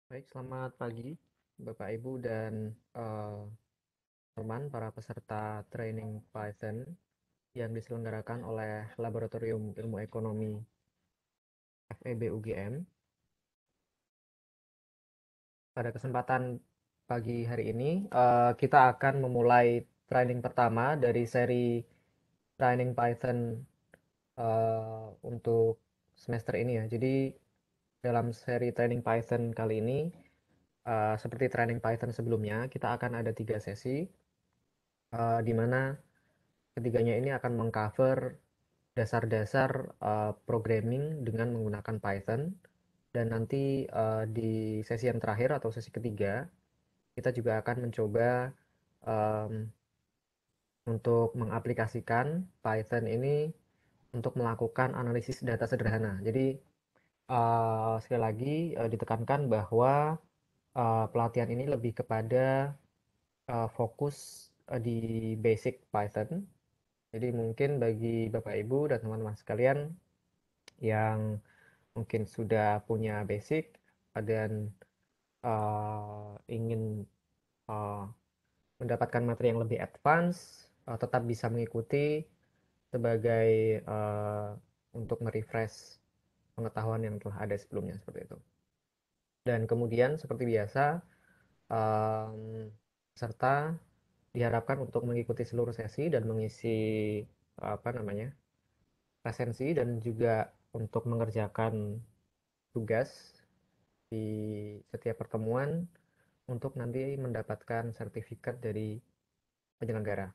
Baik, selamat pagi Bapak Ibu dan eh, teman para peserta training Python yang diselenggarakan oleh Laboratorium Ilmu Ekonomi FEB UGM. Pada kesempatan pagi hari ini, kita akan memulai training pertama dari seri training Python untuk semester ini ya. Jadi dalam seri training Python kali ini, seperti training Python sebelumnya, kita akan ada 3 sesi, di mana ketiganya ini akan mengcover dasar-dasar programming dengan menggunakan Python. Dan nanti di sesi yang terakhir atau sesi ketiga, kita juga akan mencoba em, untuk mengaplikasikan Python ini untuk melakukan analisis data sederhana. Jadi sekali lagi ditekankan bahwa pelatihan ini lebih kepada fokus di basic Python. Jadi mungkin bagi Bapak Ibu dan teman-teman sekalian yang mungkin sudah punya basic dan ingin uh, mendapatkan materi yang lebih advance, tetap bisa mengikuti sebagai untuk merefresh pengetahuan yang telah ada sebelumnya seperti itu. Dan kemudian seperti biasa, peserta diharapkan untuk mengikuti seluruh sesi dan mengisi apa namanya presensi dan juga untuk mengerjakan tugas di setiap pertemuan untuk nanti mendapatkan sertifikat dari penyelenggara.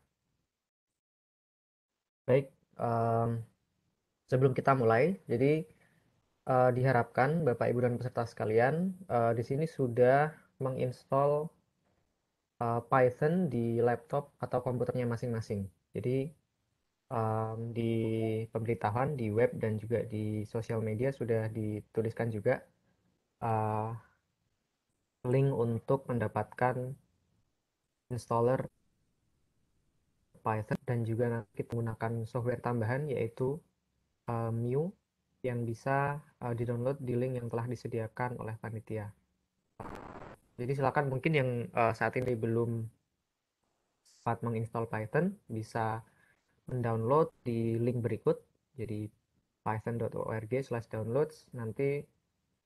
Baik, em, sebelum kita mulai, jadi diharapkan Bapak Ibu dan peserta sekalian di sini sudah menginstall Python di laptop atau komputernya masing-masing. Jadi di pemberitahuan di web dan juga di sosial media sudah dituliskan juga uh, link untuk mendapatkan installer Python dan juga nanti kita menggunakan software tambahan yaitu Mu yang bisa di-download di link yang telah disediakan oleh panitia. Jadi silakan mungkin yang saat ini belum sempat menginstal Python bisa mendownload di link berikut. Jadi python.org/downloads nanti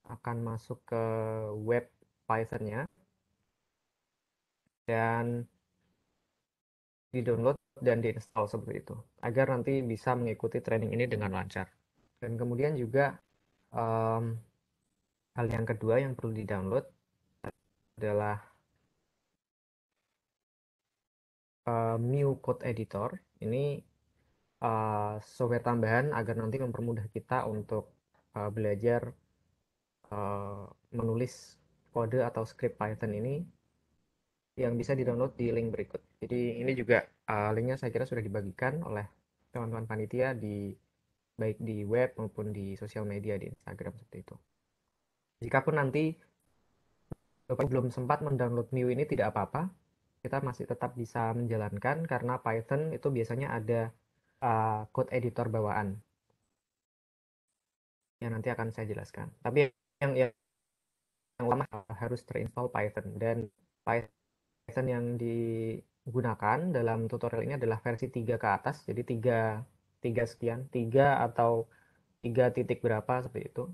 akan masuk ke web Python-nya dan di-download dan diinstal seperti itu agar nanti bisa mengikuti training ini dengan lancar. Dan kemudian juga um, hal yang kedua yang perlu di-download adalah Mu Code Editor. Ini software tambahan agar nanti mempermudah kita untuk belajar uh, menulis kode atau script Python ini yang bisa di-download di link berikut. Jadi ini juga linknya saya kira sudah dibagikan oleh teman-teman panitia di baik di web maupun di sosial media di Instagram seperti itu. Jikapun nanti Bapak belum sempat mendownload Miu ini tidak apa-apa, kita masih tetap bisa menjalankan karena Python itu biasanya ada code editor bawaan yang nanti akan saya jelaskan. Tapi yang lama harus terinstall Python dan Python yang digunakan dalam tutorial ini adalah versi 3 ke atas, jadi 3 3 sekian, 3 atau 3 titik berapa seperti itu.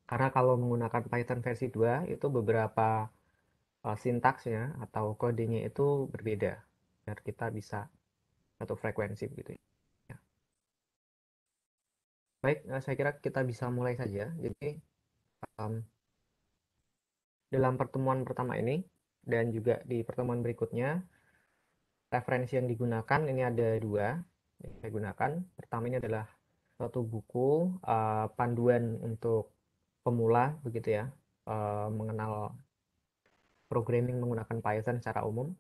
Karena kalau menggunakan Python versi 2 itu beberapa sintaksnya atau kodenya itu berbeda biar kita bisa satu frekuensi begitu ya. Baik, saya kira kita bisa mulai saja. Jadi um, dalam pertemuan pertama ini dan juga di pertemuan berikutnya referensi yang digunakan ini ada dua yang saya gunakan. Pertama ini adalah suatu buku panduan untuk pemula begitu ya, mengenal programming menggunakan Python secara umum.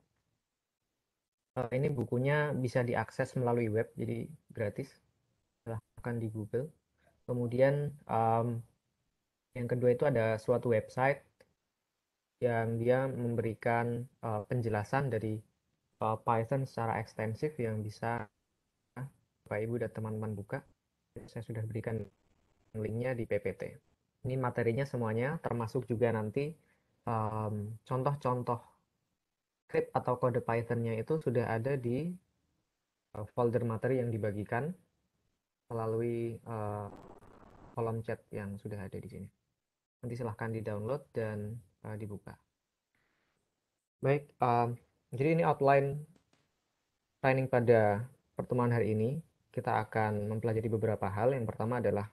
Ini bukunya bisa diakses melalui web, jadi gratis. Silahkan di Google. Kemudian yang kedua itu ada suatu website yang dia memberikan penjelasan dari Python secara ekstensif yang bisa Bapak Ibu dan teman-teman buka. Saya sudah berikan linknya di PPT. Ini materinya semuanya, termasuk juga nanti contoh-contoh script atau kode Python-nya itu sudah ada di folder materi yang dibagikan melalui kolom chat yang sudah ada di sini. Nanti silahkan di-download dan dibuka. Baik, jadi ini outline training pada pertemuan hari ini. Kita akan mempelajari beberapa hal. Yang pertama adalah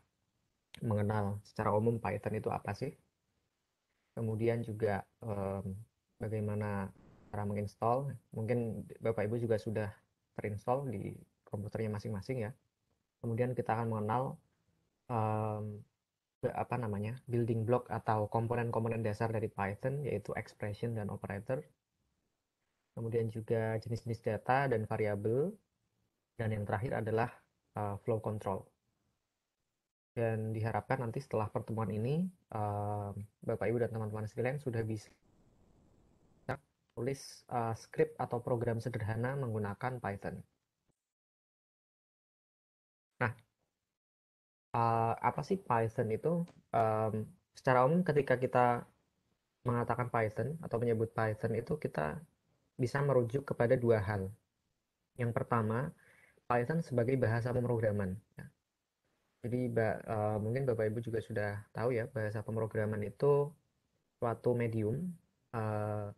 mengenal secara umum Python itu apa sih. Kemudian juga bagaimana cara menginstall. Mungkin Bapak Ibu juga sudah terinstall di komputernya masing-masing ya. Kemudian kita akan mengenal um, apa namanya building block atau komponen-komponen dasar dari Python, yaitu expression dan operator. Kemudian juga jenis-jenis data dan variabel. Dan yang terakhir adalah flow control. Dan diharapkan nanti setelah pertemuan ini, Bapak Ibu dan teman-teman sekalian sudah bisa tulis script atau program sederhana menggunakan Python. Nah, apa sih Python itu? Secara umum ketika kita mengatakan Python atau menyebut Python itu kita bisa merujuk kepada dua hal. Yang pertama, Python sebagai bahasa pemrograman. Ya. Jadi mungkin Bapak Ibu juga sudah tahu ya, bahasa pemrograman itu suatu medium uh,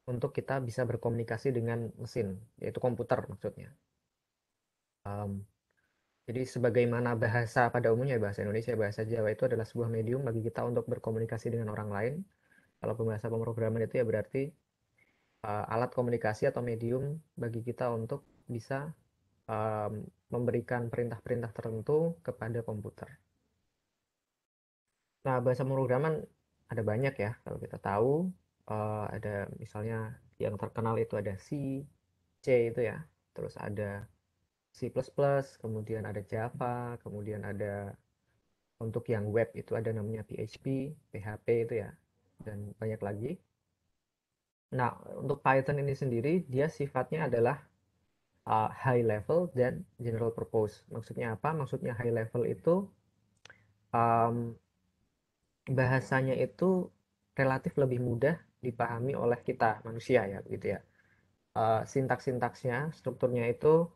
untuk kita bisa berkomunikasi dengan mesin, yaitu komputer maksudnya. Um, jadi sebagaimana bahasa pada umumnya, bahasa Indonesia, bahasa Jawa itu adalah sebuah medium bagi kita untuk berkomunikasi dengan orang lain. Kalau bahasa pemrograman itu ya berarti alat komunikasi atau medium bagi kita untuk bisa memberikan perintah-perintah tertentu kepada komputer. Nah, bahasa pemrograman ada banyak ya. Kalau kita tahu, ada misalnya yang terkenal itu ada C, C itu ya. Terus ada C++, kemudian ada Java, kemudian ada untuk yang web itu ada namanya PHP, PHP itu ya. Dan banyak lagi. Nah, untuk Python ini sendiri, dia sifatnya adalah high level dan general purpose. Maksudnya apa? Maksudnya high level itu um, bahasanya itu relatif lebih mudah dipahami oleh kita manusia ya gitu ya. Sintaks-sintaksnya, strukturnya itu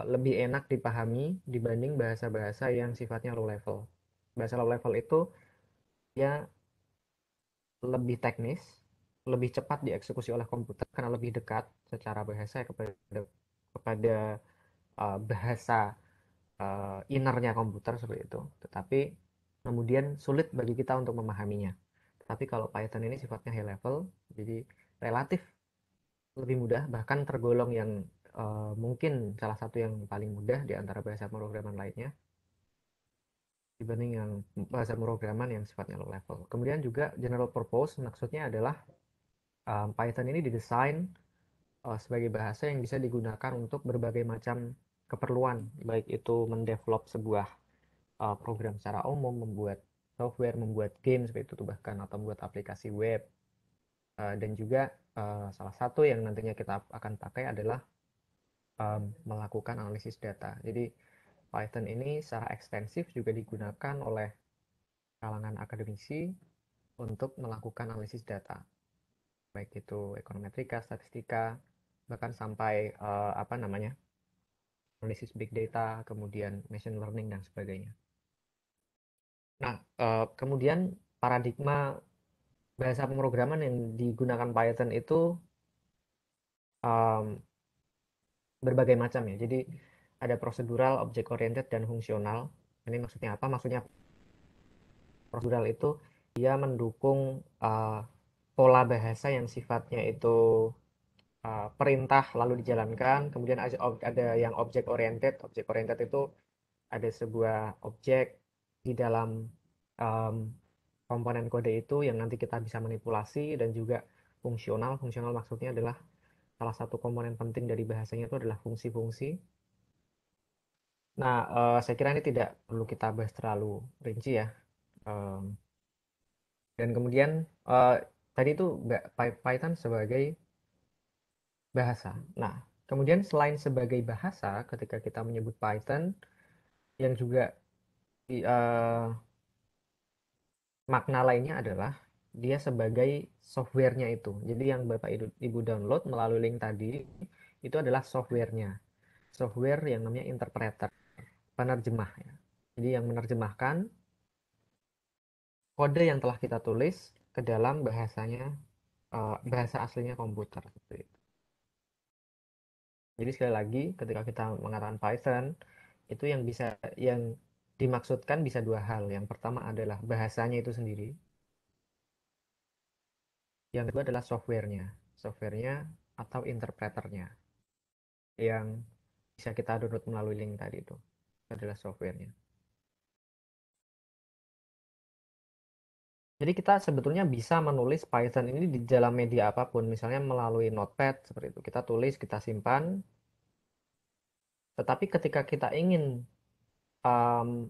lebih enak dipahami dibanding bahasa-bahasa yang sifatnya low level. Bahasa low level itu ya lebih teknis, lebih cepat dieksekusi oleh komputer karena lebih dekat secara bahasa kepada bahasa innernya komputer seperti itu. Tetapi kemudian sulit bagi kita untuk memahaminya. Tetapi kalau Python ini sifatnya high level, jadi relatif lebih mudah, bahkan tergolong yang mungkin salah satu yang paling mudah di antara bahasa pemrograman lainnya dibanding yang bahasa pemrograman yang sifatnya low level. Kemudian juga general purpose maksudnya adalah Python ini didesain sebagai bahasa yang bisa digunakan untuk berbagai macam keperluan, baik itu mendevelop sebuah program secara umum, membuat software, membuat game seperti itu bahkan, atau membuat aplikasi web. Dan juga salah satu yang nantinya kita akan pakai adalah melakukan analisis data. Jadi Python ini secara ekstensif juga digunakan oleh kalangan akademisi untuk melakukan analisis data, baik itu ekonometrika, statistika, bahkan sampai apa namanya analisis big data, kemudian machine learning dan sebagainya. Nah, kemudian paradigma bahasa pemrograman yang digunakan Python itu um, berbagai macam ya. Jadi ada prosedural, object oriented, dan fungsional. Ini maksudnya apa? Maksudnya prosedural itu dia mendukung pola bahasa yang sifatnya itu perintah lalu dijalankan. Kemudian ada yang object oriented. Object oriented itu ada sebuah objek di dalam um, komponen kode itu yang nanti kita bisa manipulasi, dan juga fungsional. Fungsional maksudnya adalah salah satu komponen penting dari bahasanya itu adalah fungsi-fungsi. Nah, saya kira ini tidak perlu kita bahas terlalu rinci ya. Em, dan kemudian eh, tadi itu Python sebagai bahasa. Nah, kemudian selain sebagai bahasa, ketika kita menyebut Python, yang juga makna lainnya adalah dia sebagai softwarenya itu. Jadi yang Bapak Ibu download melalui link tadi itu adalah softwarenya. Software yang namanya interpreter, penerjemah ya. Jadi yang menerjemahkan kode yang telah kita tulis ke dalam bahasanya, bahasa aslinya komputer seperti itu. Jadi sekali lagi ketika kita mengatakan Python itu yang dimaksudkan bisa dua hal. Yang pertama adalah bahasanya itu sendiri. Yang kedua adalah softwarenya, softwarenya atau interpreternya yang bisa kita download melalui link tadi itu adalah softwarenya. Jadi kita sebetulnya bisa menulis Python ini di dalam media apapun, misalnya melalui Notepad seperti itu. Kita tulis, kita simpan. Tetapi ketika kita ingin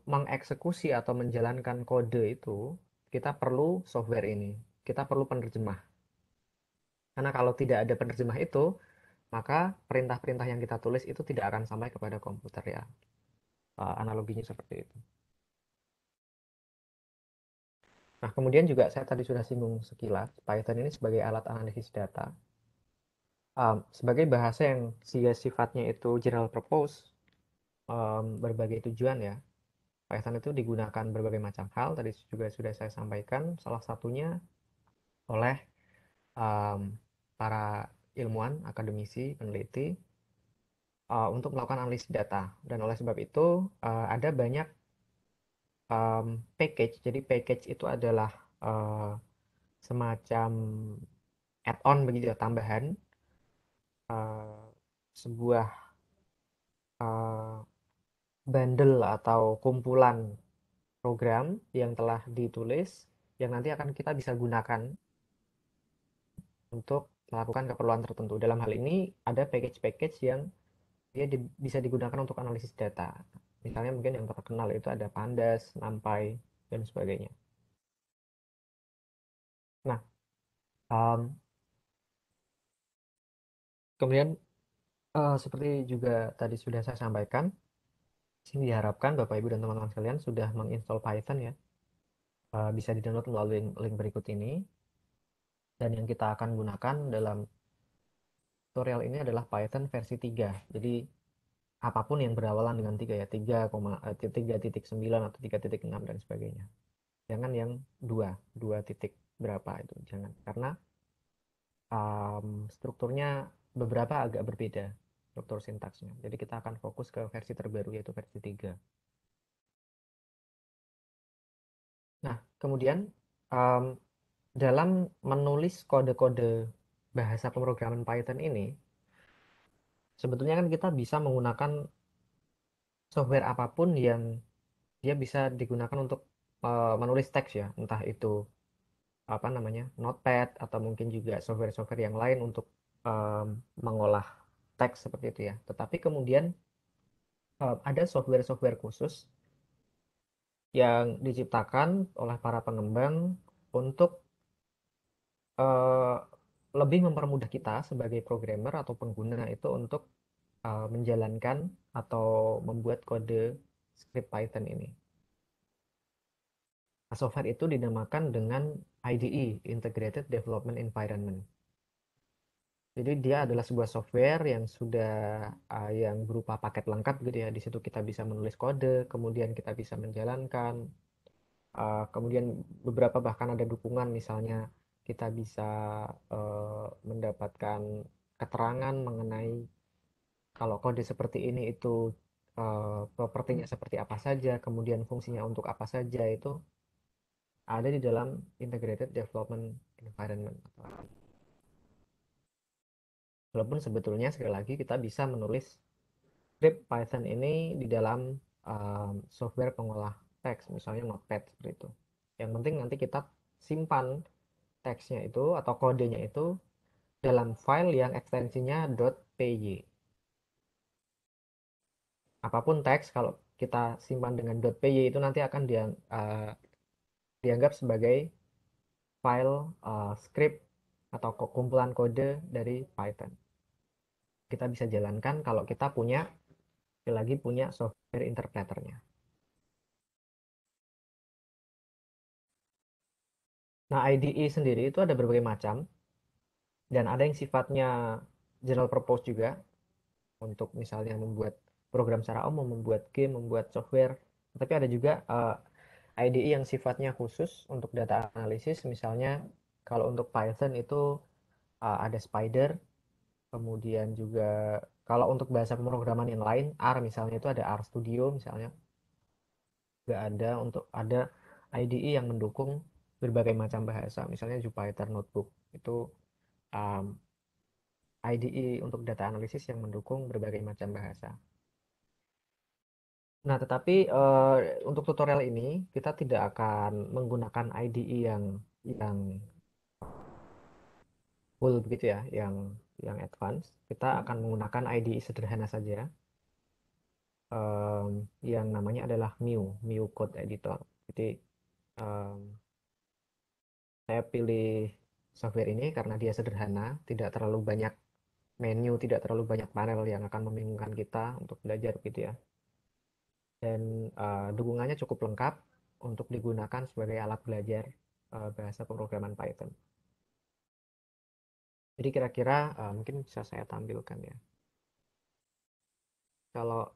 mengeksekusi atau menjalankan kode itu, kita perlu software ini. Kita perlu penerjemah. Karena kalau tidak ada penerjemah itu, maka perintah-perintah yang kita tulis itu tidak akan sampai kepada komputer ya. Analoginya seperti itu. Nah, kemudian juga saya tadi sudah singgung sekilas, Python ini sebagai alat analisis data. Sebagai bahasa yang sifatnya itu general purpose, berbagai tujuan ya. Python itu digunakan berbagai macam hal, tadi juga sudah saya sampaikan, salah satunya oleh um, para ilmuwan, akademisi, peneliti untuk melakukan analisis data. Dan oleh sebab itu ada banyak package. Jadi package itu adalah uh, semacam add-on begitu ya, tambahan uh, sebuah uh, bundle atau kumpulan program yang telah ditulis yang nanti akan kita bisa gunakan untuk melakukan keperluan tertentu. Dalam hal ini ada package-package yang dia bisa digunakan untuk analisis data. Misalnya mungkin yang terkenal itu ada Pandas, NumPy, dan sebagainya. Nah, um, kemudian seperti juga tadi sudah saya sampaikan, sini diharapkan Bapak Ibu dan teman-teman sekalian sudah menginstal Python ya. Bisa di-download melalui link berikut ini. Dan yang kita akan gunakan dalam tutorial ini adalah Python versi 3. Jadi apapun yang berawalan dengan 3 ya, 3,9 atau 3,6 dan sebagainya. Jangan yang 2 titik berapa itu, jangan. Karena strukturnya beberapa agak berbeda, struktur sintaksnya. Jadi kita akan fokus ke versi terbaru yaitu versi 3. Nah, kemudian um, dalam menulis kode-kode bahasa pemrograman Python ini, sebetulnya kan kita bisa menggunakan software apapun yang dia bisa digunakan untuk menulis teks ya, entah itu apa namanya Notepad atau mungkin juga software-software yang lain untuk em, mengolah teks seperti itu ya. Tetapi kemudian ada software-software khusus yang diciptakan oleh para pengembang untuk eh, lebih mempermudah kita sebagai programmer atau pengguna itu untuk menjalankan atau membuat kode script Python ini. Nah, software itu dinamakan dengan IDE, Integrated Development Environment. Jadi dia adalah sebuah software yang sudah yang berupa paket lengkap gitu ya. Di situ kita bisa menulis kode, kemudian kita bisa menjalankan, kemudian beberapa bahkan ada dukungan misalnya kita bisa mendapatkan keterangan mengenai kalau kode seperti ini itu propertinya seperti apa saja, kemudian fungsinya untuk apa saja itu ada di dalam Integrated Development Environment. Walaupun sebetulnya sekali lagi kita bisa menulis script Python ini di dalam software pengolah teks, misalnya Notepad seperti itu. Yang penting nanti kita simpan teksnya itu atau kodenya itu dalam file yang ekstensinya .py. Apapun teks kalau kita simpan dengan .py itu nanti akan dianggap sebagai file script atau kumpulan kode dari Python. Kita bisa jalankan kalau kita punya lagi punya software interpreternya. Nah, IDE sendiri itu ada berbagai macam dan ada yang sifatnya general purpose juga untuk misalnya membuat program secara umum, membuat game, membuat software. Tapi ada juga IDE yang sifatnya khusus untuk data analisis. Misalnya kalau untuk Python itu ada Spider, kemudian juga kalau untuk bahasa pemrograman yang lain, R misalnya itu ada R Studio misalnya. Juga ada untuk ada IDE yang mendukung berbagai macam bahasa, misalnya Jupyter Notebook itu um, IDE untuk data analisis yang mendukung berbagai macam bahasa. Nah, tetapi untuk tutorial ini kita tidak akan menggunakan IDE yang full begitu ya, yang advance. Kita akan menggunakan IDE sederhana saja, yang namanya adalah Mu Code Editor. Jadi em, saya pilih software ini karena dia sederhana, tidak terlalu banyak menu, tidak terlalu banyak panel yang akan membingungkan kita untuk belajar gitu ya. Dan dukungannya cukup lengkap untuk digunakan sebagai alat belajar bahasa pemrograman Python. Jadi kira-kira mungkin bisa saya tampilkan ya. Kalau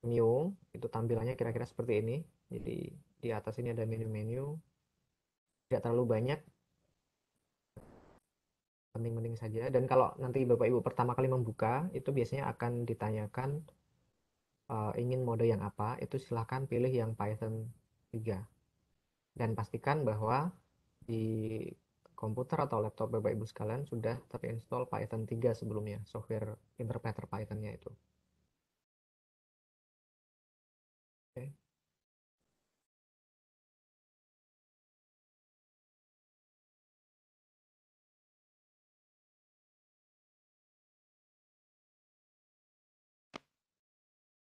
Mu itu tampilannya kira-kira seperti ini. Jadi di atas ini ada menu-menu, tidak terlalu banyak, penting-penting saja. Dan kalau nanti Bapak Ibu pertama kali membuka, itu biasanya akan ditanyakan ingin mode yang apa, itu silahkan pilih yang Python 3. Dan pastikan bahwa di komputer atau laptop Bapak Ibu sekalian sudah terinstall Python 3 sebelumnya, software interpreter Python-nya itu. Oke.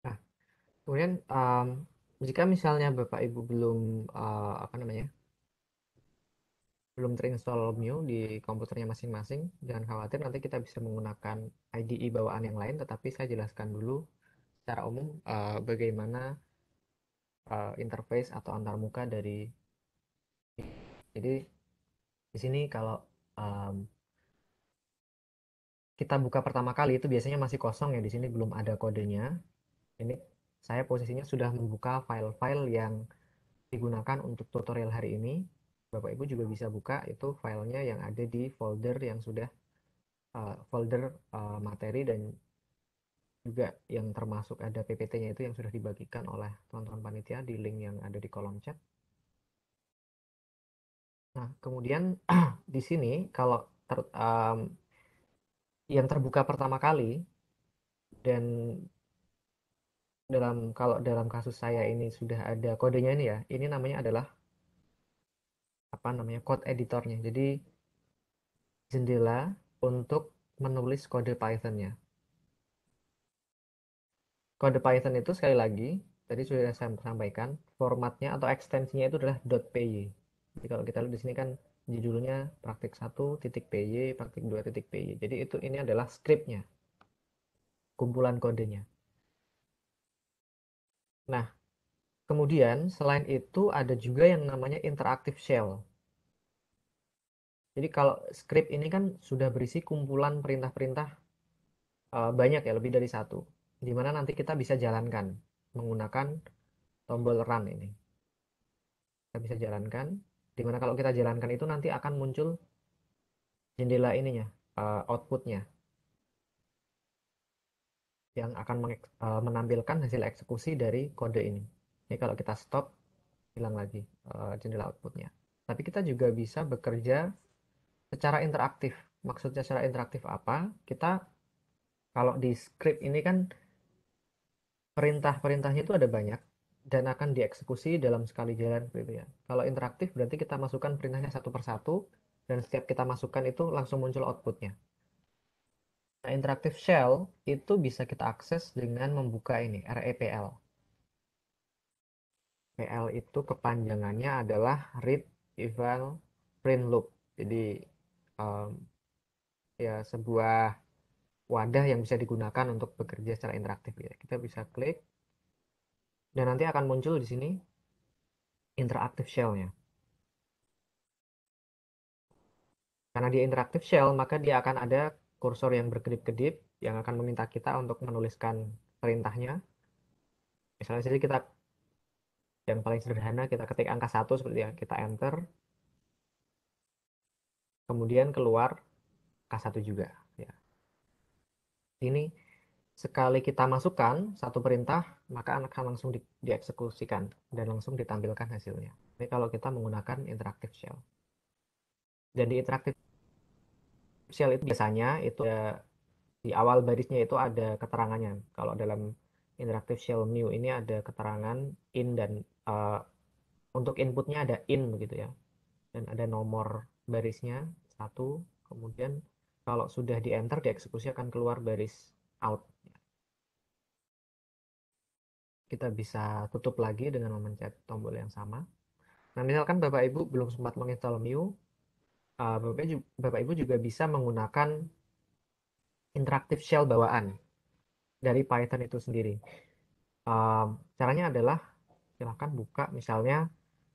Nah, kemudian jika misalnya Bapak Ibu belum apa namanya, belum terinstall Mu di komputernya masing-masing, jangan khawatir nanti kita bisa menggunakan IDE bawaan yang lain, tetapi saya jelaskan dulu secara umum bagaimana interface atau antarmuka dari. Jadi di sini kalau um, kita buka pertama kali itu biasanya masih kosong ya, di sini belum ada kodenya. Ini saya posisinya sudah membuka file-file yang digunakan untuk tutorial hari ini. Bapak Ibu juga bisa buka itu filenya yang ada di folder yang sudah folder materi, dan juga yang termasuk ada PPT-nya itu yang sudah dibagikan oleh teman-teman panitia di link yang ada di kolom chat. Nah, kemudian di sini kalau yang terbuka pertama kali, dan kalau dalam kasus saya ini sudah ada kodenya ini ya, ini namanya adalah apa namanya, code editornya. Jadi jendela untuk menulis kode Python-nya. Kode Python itu sekali lagi tadi sudah saya sampaikan, formatnya atau ekstensinya itu adalah .py. Jadi kalau kita lihat di sini kan judulnya praktik 1.py, praktik 2.py. Jadi itu ini adalah scriptnya, kumpulan kodenya. Nah, kemudian selain itu ada juga yang namanya interactive shell. Jadi kalau script ini kan sudah berisi kumpulan perintah-perintah banyak ya, lebih dari satu. Di mana nanti kita bisa jalankan menggunakan tombol run ini. Kita bisa jalankan. Di mana kalau kita jalankan itu nanti akan muncul jendela ininya, outputnya, yang akan menampilkan hasil eksekusi dari kode ini. Ini kalau kita stop, hilang lagi jendela outputnya. Tapi kita juga bisa bekerja secara interaktif. Maksudnya secara interaktif apa? Kita kalau di script ini kan perintah-perintahnya itu ada banyak dan akan dieksekusi dalam sekali jalan gitu ya. Kalau interaktif berarti kita masukkan perintahnya satu persatu, dan setiap kita masukkan itu langsung muncul outputnya. Nah, interactive shell itu bisa kita akses dengan membuka ini REPL. PL itu kepanjangannya adalah read, eval, print loop. Jadi um, ya sebuah wadah yang bisa digunakan untuk bekerja secara interaktif ya. Kita bisa klik dan nanti akan muncul di sini interactive shell-nya. Karena dia interactive shell, maka dia akan ada kursor yang berkedip-kedip yang akan meminta kita untuk menuliskan perintahnya. Misalnya saja kita yang paling sederhana kita ketik angka 1 seperti ya, kita enter, kemudian keluar K1 juga. Ya. Ini sekali kita masukkan satu perintah, maka akan langsung dieksekusikan dan langsung ditampilkan hasilnya. Ini kalau kita menggunakan interactive shell. Dan di interactive shell itu biasanya itu di awal barisnya itu ada keterangannya. Kalau dalam interactive shell new ini ada keterangan in dan untuk inputnya ada in begitu ya. Dan ada nomor barisnya satu. Kemudian kalau sudah di enter dieksekusi akan keluar baris out. Kita bisa tutup lagi dengan memencet tombol yang sama. Nah, misalkan Bapak Ibu belum sempat menginstal Mio, Bapak Ibu juga bisa menggunakan interactive shell bawaan dari Python itu sendiri. Caranya adalah silahkan buka, misalnya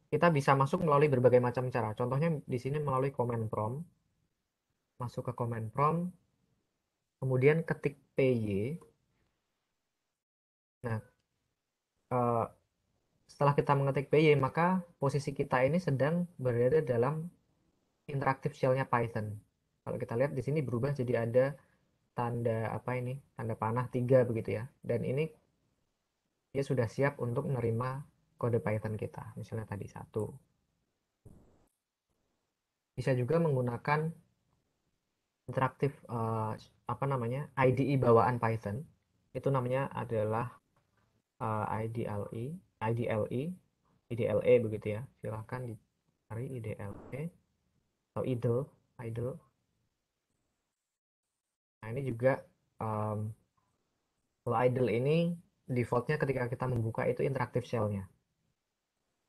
kita bisa masuk melalui berbagai macam cara. Contohnya di sini melalui command prompt, masuk ke command prompt, kemudian ketik py. Nah, eh, setelah kita mengetik py, maka posisi kita ini sedang berada dalam interactive shell-nya Python. Kalau kita lihat di sini berubah jadi ada tanda apa ini? Tanda panah 3 begitu ya. Dan ini dia sudah siap untuk menerima kode Python kita. Misalnya tadi satu. Bisa juga menggunakan interaktif apa namanya? IDE bawaan Python. Itu namanya adalah IDLE, IDLE, IDLE begitu ya. Silahkan dicari IDLE atau idle, idle. Nah, ini juga um, kalau idle ini defaultnya ketika kita membuka itu interaktif shell-nya.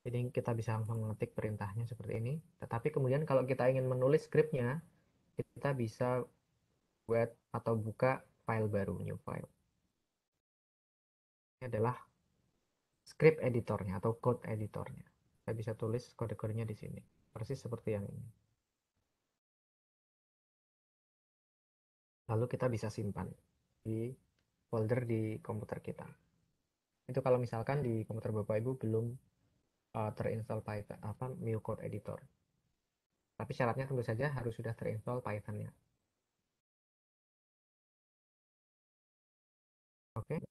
Jadi kita bisa langsung mengetik perintahnya seperti ini. Tetapi kemudian kalau kita ingin menulis scriptnya, kita bisa buat atau buka file baru, new file. Ini adalah script editornya atau code editornya. Kita bisa tulis kode-kodenya di sini. Persis seperti yang ini. Lalu kita bisa simpan di folder di komputer kita. Itu kalau misalkan di komputer Bapak Ibu belum terinstall Python apa New Code Editor. Tapi syaratnya tentu saja harus sudah terinstall Python-nya. Oke.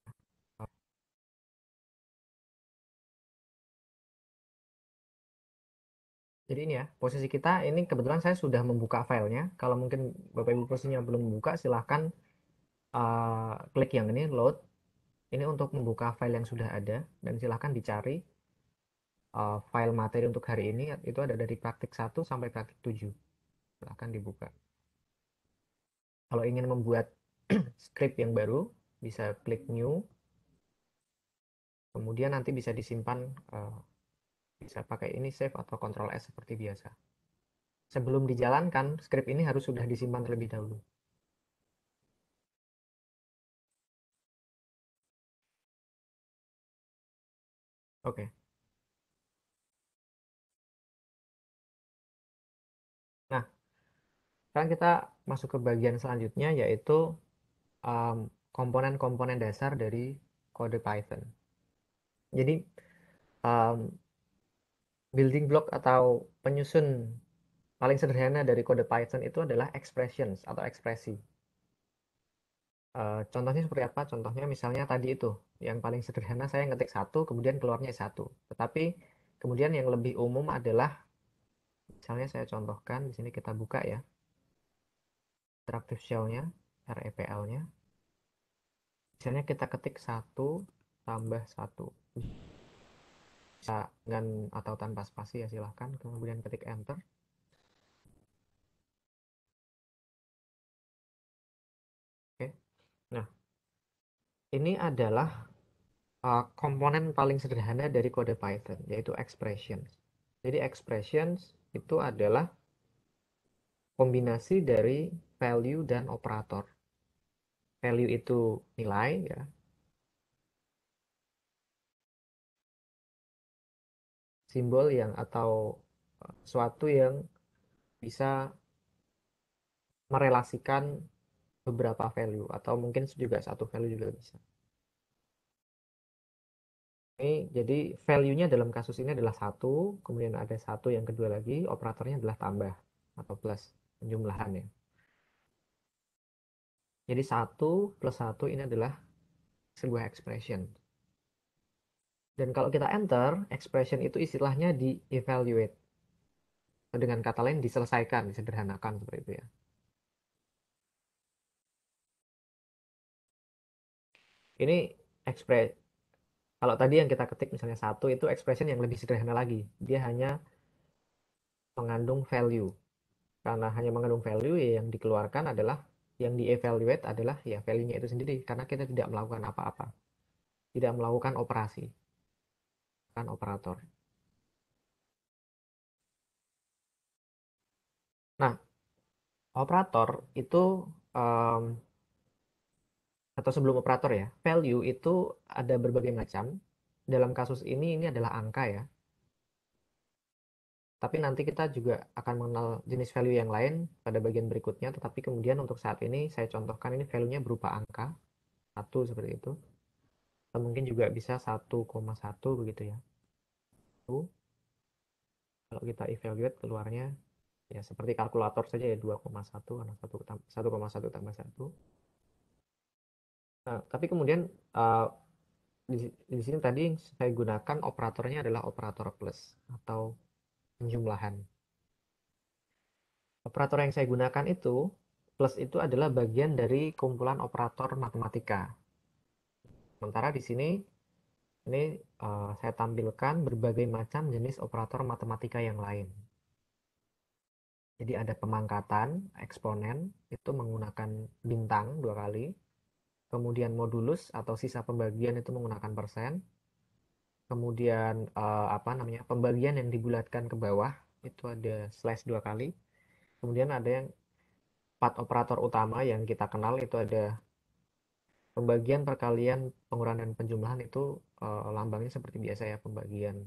Jadi ini ya, posisi kita ini kebetulan saya sudah membuka filenya. Kalau mungkin Bapak Ibu posisinya belum membuka, silahkan klik yang ini, load. Ini untuk membuka file yang sudah ada. Dan silahkan dicari file materi untuk hari ini. Itu ada dari praktik 1 sampai praktik 7. Silahkan dibuka. Kalau ingin membuat script yang baru, bisa klik new. Kemudian nanti bisa disimpan, bisa pakai ini save atau Ctrl S seperti biasa. Sebelum dijalankan, script ini harus sudah disimpan terlebih dahulu. Oke. Nah, sekarang kita masuk ke bagian selanjutnya yaitu komponen-komponen dasar dari kode Python. Jadi um, building block atau penyusun paling sederhana dari kode Python itu adalah expressions atau ekspresi. Contohnya seperti apa? Contohnya misalnya tadi itu, yang paling sederhana saya ngetik satu, kemudian keluarnya satu. Tetapi kemudian yang lebih umum adalah, misalnya saya contohkan, di sini kita buka ya, interactive shell-nya, REPL-nya. Misalnya kita ketik satu tambah satu. Bisa dengan atau tanpa spasi ya silahkan. Kemudian ketik enter. Oke. Nah, ini adalah komponen paling sederhana dari kode Python, yaitu expressions. Jadi expressions itu adalah kombinasi dari value dan operator. Value itu nilai ya. Simbol yang atau suatu yang bisa merelasikan beberapa value atau mungkin juga satu value juga bisa. Ini jadi value-nya dalam kasus ini adalah satu, kemudian ada satu yang kedua lagi, operatornya adalah tambah atau plus, penjumlahan ya. Jadi satu plus satu ini adalah sebuah expression. Dan kalau kita enter, expression itu istilahnya di-evaluate. Dengan kata lain diselesaikan, disederhanakan seperti itu ya. Ini ekspres kalau tadi yang kita ketik misalnya satu itu expression yang lebih sederhana lagi. Dia hanya mengandung value. Karena hanya mengandung value ya yang dikeluarkan adalah yang dievaluate adalah ya value-nya itu sendiri karena kita tidak melakukan apa-apa. Tidak melakukan operasi, kan operator. Nah, operator itu um, atau sebelum operator ya, value itu ada berbagai macam. Dalam kasus ini adalah angka ya. Tapi nanti kita juga akan mengenal jenis value yang lain pada bagian berikutnya. Tetapi kemudian untuk saat ini saya contohkan ini value-nya berupa angka, satu seperti itu. Atau mungkin juga bisa 1,1 begitu ya. Kalau kita evaluate keluarnya ya seperti kalkulator saja ya 2,1 karena 1,1 tambah 1. Nah, tapi kemudian uh, di sini tadi saya gunakan operatornya adalah operator plus atau penjumlahan. Operator yang saya gunakan itu, plus itu adalah bagian dari kumpulan operator matematika. Sementara di sini, ini saya tampilkan berbagai macam jenis operator matematika yang lain. Jadi ada pemangkatan, eksponen, itu menggunakan bintang dua kali. Kemudian modulus atau sisa pembagian itu menggunakan persen. Kemudian apa namanya pembagian yang dibulatkan ke bawah itu ada slash dua kali. Kemudian ada yang 4 operator utama yang kita kenal itu ada pembagian, perkalian, pengurangan dan penjumlahan itu lambangnya seperti biasa ya, pembagian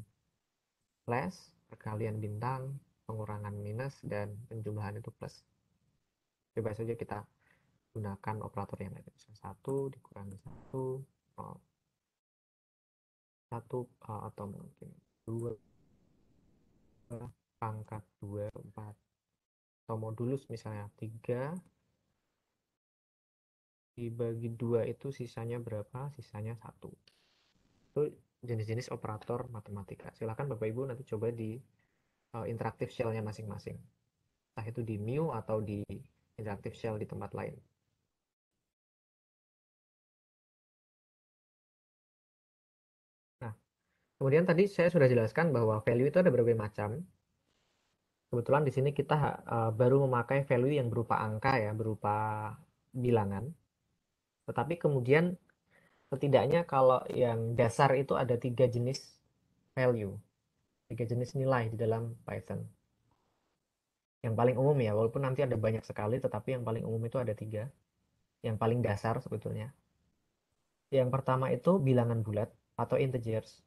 slash, perkalian bintang, pengurangan minus, dan penjumlahan itu plus. Coba saja kita gunakan operator yang ada. Satu dikurangi satu, satu atau mungkin dua pangkat dua empat atau modulus misalnya tiga dibagi dua itu sisanya berapa? Sisanya satu. Itu jenis-jenis operator matematika. Silakan Bapak Ibu nanti coba di interactive shell-nya masing-masing. Entah itu di Mu atau di interactive shell di tempat lain. Nah, kemudian tadi saya sudah jelaskan bahwa value itu ada berbagai macam. Kebetulan di sini kita baru memakai value yang berupa angka ya, berupa bilangan. Tetapi kemudian setidaknya kalau yang dasar itu ada 3 jenis value, 3 jenis nilai di dalam Python. Yang paling umum ya, walaupun nanti ada banyak sekali, tetapi yang paling umum itu ada 3. Yang paling dasar sebetulnya. Yang pertama itu bilangan bulat atau integers.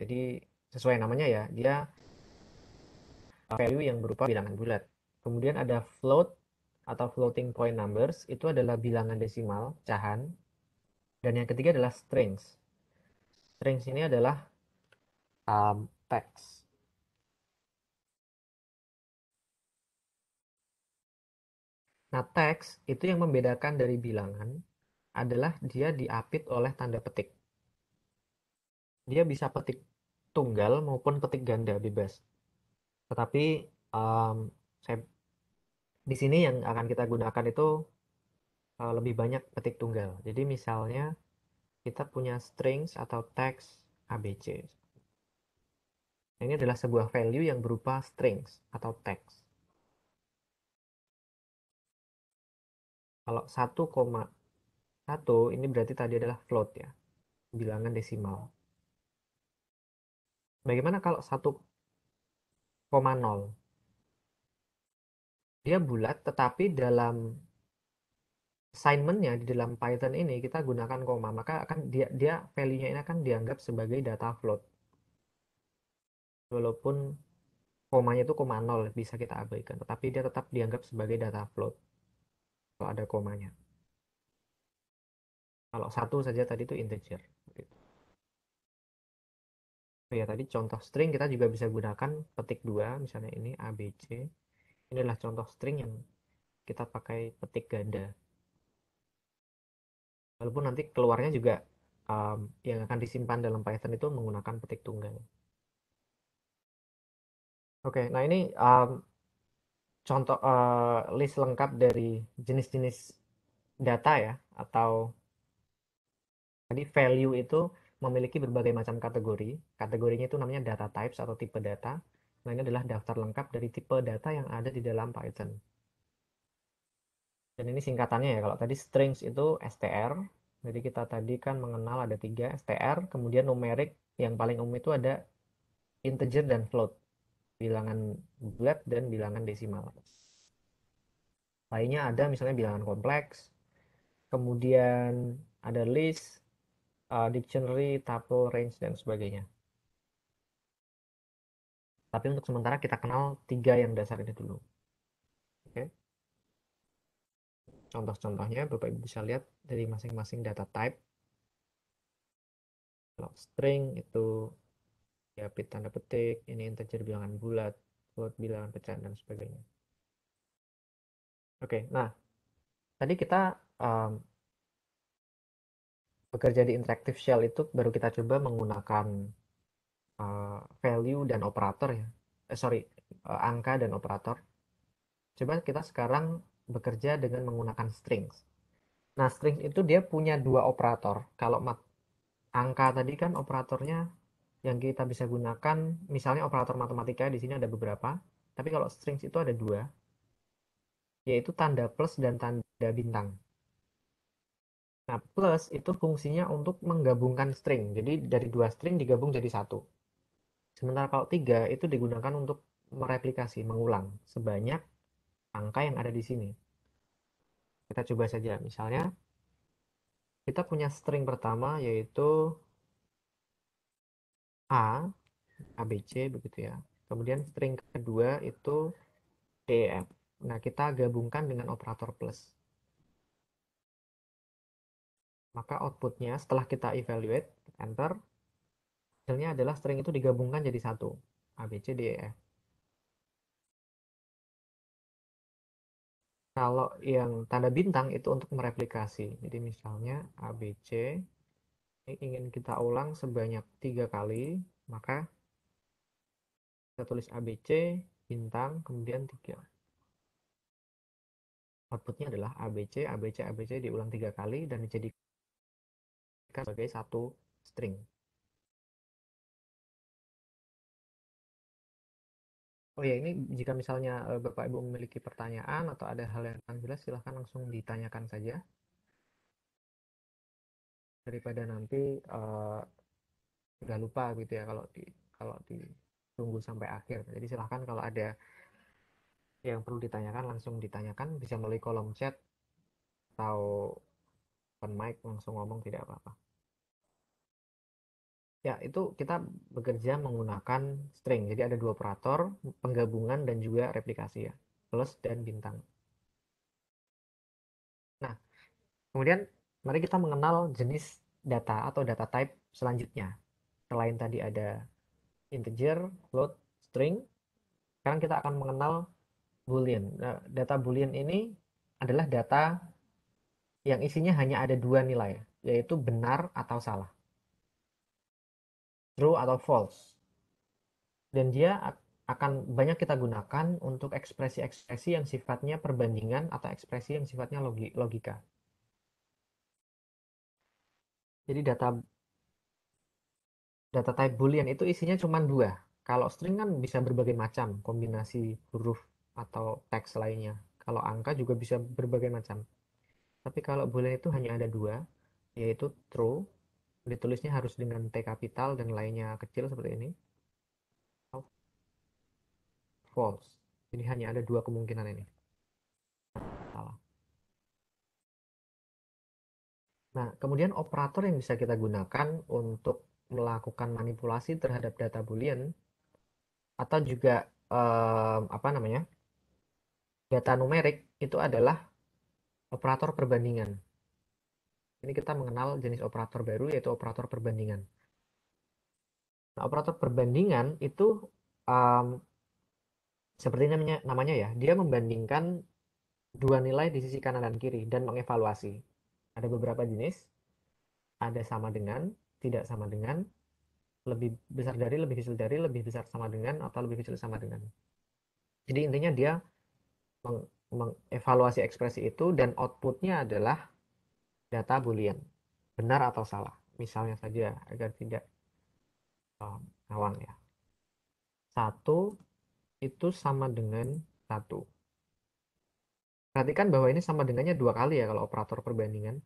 Jadi sesuai namanya ya, dia value yang berupa bilangan bulat. Kemudian ada float atau floating point numbers, itu adalah bilangan desimal, pecahan. Dan yang ketiga adalah strings. Strings ini adalah teks. Nah, teks itu yang membedakan dari bilangan adalah dia diapit oleh tanda petik. Dia bisa petik tunggal maupun petik ganda bebas. Tetapi um, saya di sini yang akan kita gunakan itu lebih banyak petik tunggal. Jadi misalnya kita punya strings atau text ABC. Ini adalah sebuah value yang berupa strings atau text. Kalau 1,1 ini berarti tadi adalah float ya, bilangan desimal. Bagaimana kalau 1,0? Dia bulat tetapi dalam assignment-nya di dalam Python ini kita gunakan koma, maka akan dia value-nya ini akan dianggap sebagai data float. Walaupun komanya itu koma nol bisa kita abaikan, tetapi dia tetap dianggap sebagai data float kalau ada komanya. Kalau satu saja tadi itu integer. Gitu. Oh ya, tadi contoh string kita juga bisa gunakan petik dua, misalnya ini ABC. Ini adalah contoh string yang kita pakai petik ganda. Walaupun nanti keluarnya juga yang akan disimpan dalam Python itu menggunakan petik tunggal. Oke, nah ini contoh list lengkap dari jenis-jenis data ya, atau tadi value itu memiliki berbagai macam kategori. Kategorinya itu namanya data types atau tipe data. Nah, ini adalah daftar lengkap dari tipe data yang ada di dalam Python. Dan ini singkatannya ya, kalau tadi strings itu str. Jadi kita tadi kan mengenal ada tiga str, kemudian numerik yang paling umum itu ada integer dan float, bilangan bulat dan bilangan desimal. Lainnya ada misalnya bilangan kompleks, kemudian ada list, dictionary, tuple, range, dan sebagainya. Tapi untuk sementara kita kenal tiga yang dasar ini dulu. Oke. Contoh-contohnya Bapak Ibu bisa lihat dari masing-masing data type. Kalau string itu ya pit tanda petik, ini integer bilangan bulat, float bilangan pecahan, dan sebagainya. Oke, nah tadi kita um, bekerja di interactive shell itu baru kita coba menggunakan value dan operator ya. Sorry, angka dan operator. Coba kita sekarang bekerja dengan menggunakan strings. Nah, strings itu dia punya dua operator. Kalau angka tadi kan operatornya yang kita bisa gunakan, misalnya operator matematika di sini ada beberapa. Tapi kalau strings itu ada dua, yaitu tanda plus dan tanda bintang. Nah, plus itu fungsinya untuk menggabungkan string. Jadi dari dua string digabung jadi satu. Sementara kalau tiga itu digunakan untuk mereplikasi, mengulang sebanyak angka yang ada di sini. Kita coba saja. Misalnya, kita punya string pertama yaitu A, ABC begitu ya. Kemudian string kedua itu DEF. Nah, kita gabungkan dengan operator plus. Maka outputnya setelah kita evaluate, enter, hasilnya adalah string itu digabungkan jadi satu. ABCDEF. Kalau yang tanda bintang itu untuk mereplikasi. Jadi misalnya ABC ini ingin kita ulang sebanyak 3 kali, maka kita tulis ABC, bintang, kemudian 3. Outputnya adalah ABC, ABC, ABC diulang 3 kali dan dijadikan sebagai satu string. Oh ya, ini jika misalnya Bapak Ibu memiliki pertanyaan atau ada hal yang kurang jelas, silahkan langsung ditanyakan saja. Daripada nanti nggak lupa gitu ya kalau ditunggu sampai akhir. Jadi silahkan kalau ada yang perlu ditanyakan langsung ditanyakan, bisa melalui kolom chat atau open mic langsung ngomong tidak apa-apa. Ya, itu kita bekerja menggunakan string. Jadi ada dua operator, penggabungan dan juga replikasi ya. Plus dan bintang. Nah, kemudian mari kita mengenal jenis data atau data type selanjutnya. Selain tadi ada integer, float, string, sekarang kita akan mengenal Boolean. Nah, data Boolean ini adalah data yang isinya hanya ada dua nilai, yaitu benar atau salah, true atau false. Dan dia akan banyak kita gunakan untuk ekspresi-ekspresi yang sifatnya perbandingan atau ekspresi yang sifatnya logika. Jadi data type Boolean itu isinya cuma dua. Kalau string kan bisa berbagai macam kombinasi huruf atau teks lainnya. Kalau angka juga bisa berbagai macam. Tapi kalau Boolean itu hanya ada dua, yaitu true, ditulisnya harus dengan T kapital dan lainnya kecil seperti ini, atau false. Jadi hanya ada dua kemungkinan ini. Salah. Nah, kemudian operator yang bisa kita gunakan untuk melakukan manipulasi terhadap data Boolean atau juga apa namanya, data numerik itu adalah operator perbandingan. Ini kita mengenal jenis operator baru yaitu operator perbandingan. Nah, operator perbandingan itu um, seperti namanya ya, dia membandingkan dua nilai di sisi kanan dan kiri dan mengevaluasi. Ada beberapa jenis, ada sama dengan, tidak sama dengan, lebih besar dari, lebih kecil dari, lebih besar sama dengan, atau lebih kecil sama dengan. Jadi intinya dia mengevaluasi ekspresi itu dan outputnya adalah data boolean, benar atau salah. Misalnya saja agar tidak ngawang ya. Satu itu sama dengan satu. Perhatikan bahwa ini sama dengannya dua kali ya kalau operator perbandingan.